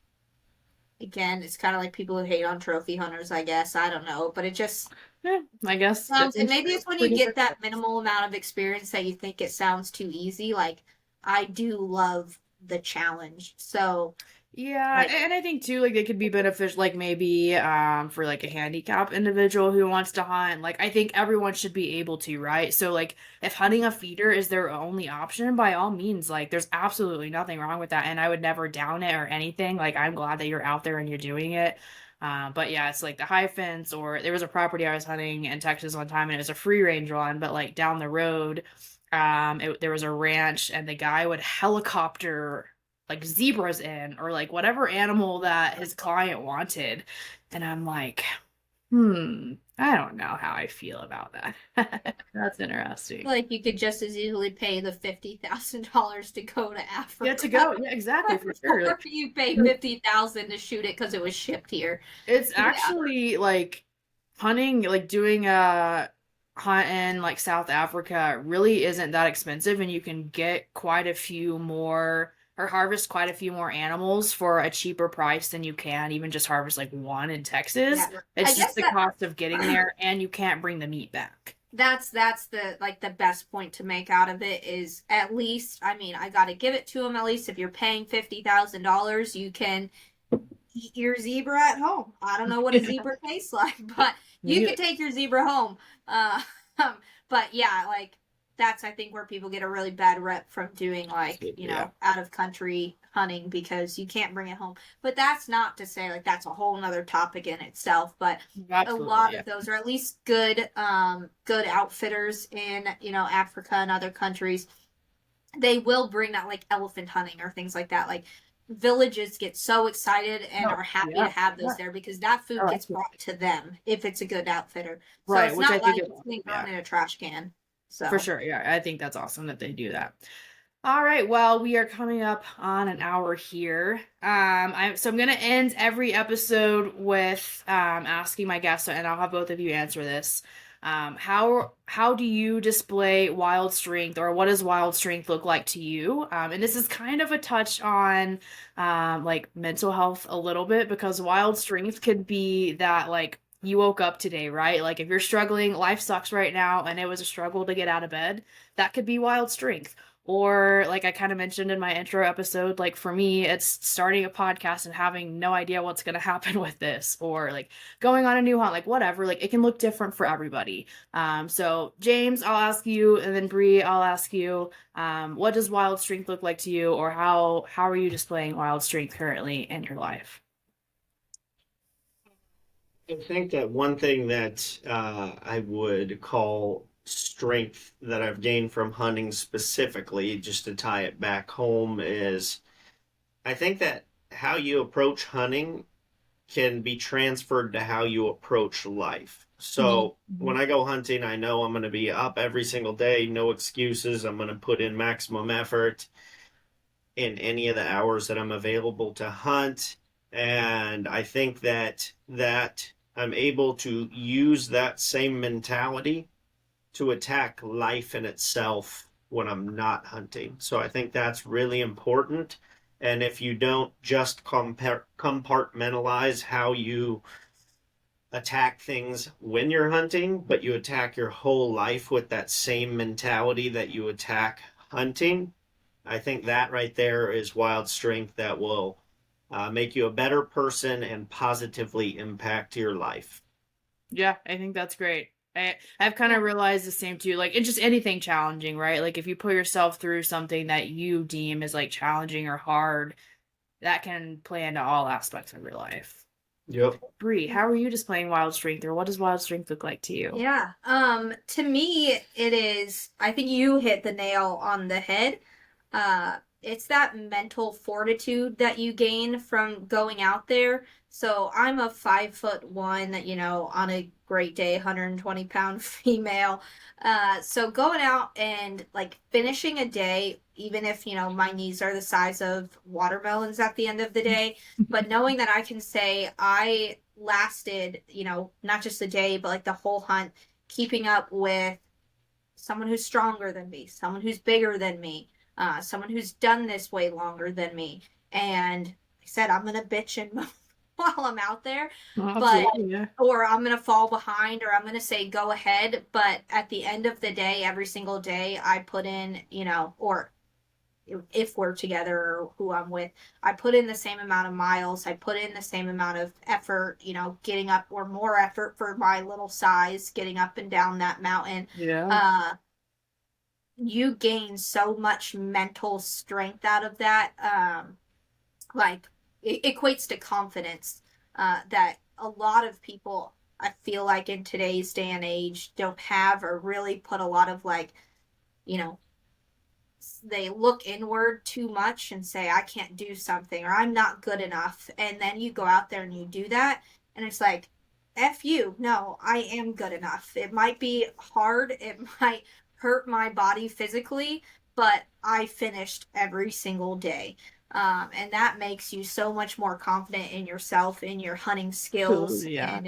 again, it's kind of like people who hate on trophy hunters, I guess. I don't know, but it just Yeah, I guess sounds, and different maybe it's strokes when for you get different that folks. minimal amount of experience that you think it sounds too easy. Like, I do love the challenge. So, Yeah, like, and I think too, like they could be beneficial, like maybe for like a handicap individual who wants to hunt. Like I think everyone should be able to, right? So like if hunting a feeder is their only option, by all means, like there's absolutely nothing wrong with that, and I would never down it or anything. Like I'm glad that you're out there and you're doing it. But yeah, it's like the high fence, or there was a property I was hunting in Texas one time, and it was a free range one, but like down the road, there was a ranch, and the guy would helicopter like zebras in or like whatever animal that his client wanted. And I'm like, I don't know how I feel about that. That's interesting. like you could just as easily pay the $50,000 to go to Yeah, to Africa go. Yeah, exactly, for sure. or Like you pay 50,000 to shoot it because it was shipped here. it's Yeah. actually like hunting, like doing a hunt in like South Africa really isn't that expensive, and you can get quite a few more or harvest quite a few more animals for a cheaper price than you can even just harvest like one in Texas. Yeah. I It's just guess the cost of getting there, and you can't bring the meat back. that's the like the best point to make out of it is at least, I mean, I got to give it to them, at least if you're paying $50,000 you can eat your zebra at home. I don't know what a zebra tastes like, but you Me can take your zebra home. Uh, but yeah, like that's, I think, where people get a really bad rep from doing, like, either. Yeah, out of country hunting because you can't bring it home. But that's not to say like that's a whole nother topic in itself. But a absolutely. lot Yeah. of those are at least good outfitters in, Africa and other countries. They will bring that, like elephant hunting or things like that. Like villages get so excited and No. are happy to Yeah. have Yeah. those there because that food Oh, gets absolutely. brought to them if it's a good outfitter. So Right, it's which I not think like is it's being thrown yeah. in a trash can. For So sure. Yeah, I think that's awesome that they do that. All right, well, we are coming up on an hour here. I'm gonna end every episode with asking my guests, and I'll have both of you answer this. How do you display wild strength, or what does wild strength look like to you? And this is kind of a touch on like mental health a little bit, because wild strength could be that like you woke up today, right? Like if you're struggling, life sucks right now, and it was a struggle to get out of bed, that could be wild strength. Or, like I kind of mentioned in my intro episode, like for me, it's starting a podcast and having no idea what's going to happen with this, or like going on a new hunt, like whatever. Like it can look different for everybody. So James, I'll ask you, and then Bree, I'll ask you. What does wild strength look like to you, or how are you displaying wild strength currently in your life? I think that one thing that I would call strength that I've gained from hunting specifically, just to tie it back home, is I think that how you approach hunting can be transferred to how you approach life. Mhm. So when I go hunting, I know I'm going to be up every single day, no excuses. I'm going to put in maximum effort in any of the hours that I'm available to hunt. And I think that I'm able to use that same mentality to attack life in itself when I'm not hunting. So I think that's really important. And if you don't just compartmentalize how you attack things when you're hunting, but you attack your whole life with that same mentality that you attack hunting, I think that right there is wild strength that will make you a better person and positively impact your life. Yeah, I think that's great. I've kind yeah, of realized the same too. Like, it's just anything challenging, right? Like, if you put yourself through something that you deem is like challenging or hard, that can play into all aspects of your life. Yep. Bree, how are you displaying wild strength, or what does wild strength look like to you? yeah. To me, it is. I think you hit the nail on the head. It's that mental fortitude that you gain from going out there. So I'm a 5'1", on a great day, 120-pound female. So going out and like finishing a day, even if, my knees are the size of watermelons at the end of the day, but knowing that I can say I lasted, not just a day, but like the whole hunt, keeping up with someone who's stronger than me, someone who's bigger than me, someone who's done this way longer than me. And I said, I'm gonna bitch and moan while I'm out there. Well, But absolutely, yeah. or I'm gonna fall behind, or I'm gonna say go ahead. But at the end of the day, every single day, I put in, or if we're together or who I'm with, I put in the same amount of miles. I put in the same amount of effort, getting up, or more effort for my little size, getting up and down that mountain. Yeah. You gain so much mental strength out of that. Like it equates to confidence, that a lot of people, I feel like, in today's day and age, don't have, or really put a lot of, like, you know they look inward too much and say, I can't do something, or I'm not good enough. And then you go out there and you do that. And it's like, F you. No, I am good enough. It might be hard. It might hurt my body physically, but I finished every single day. And that makes you so much more confident in yourself, in your hunting skills, Absolutely, yeah. and,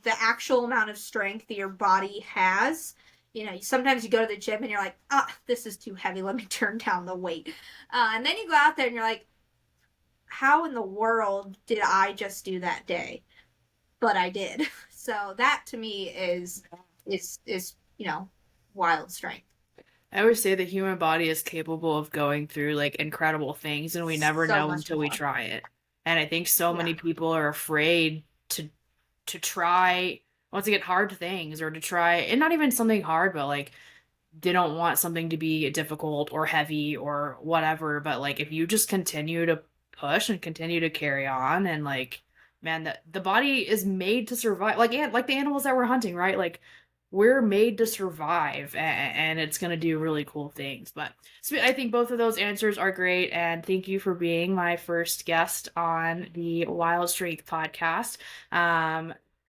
the actual amount of strength that your body has. Sometimes you go to the gym and you're like, this is too heavy. Let me turn down the weight. And then you go out there and you're like, how in the world did I just do that day? But I did. So that to me is wild strength. I always say the human body is capable of going through like incredible things, and we never So know much until we more. try it. And I think so Yeah. many people are afraid to try once again hard things, or to try, and not even something hard, but like they don't want something to be difficult or heavy or whatever. But like if you just continue to push and continue to carry on, and like, man, the body is made to survive, like the animals that we're hunting, right? Like we're made to survive, and it's going to do really cool things. But I think both of those answers are great, and thank you for being my first guest on the Wild Strength podcast.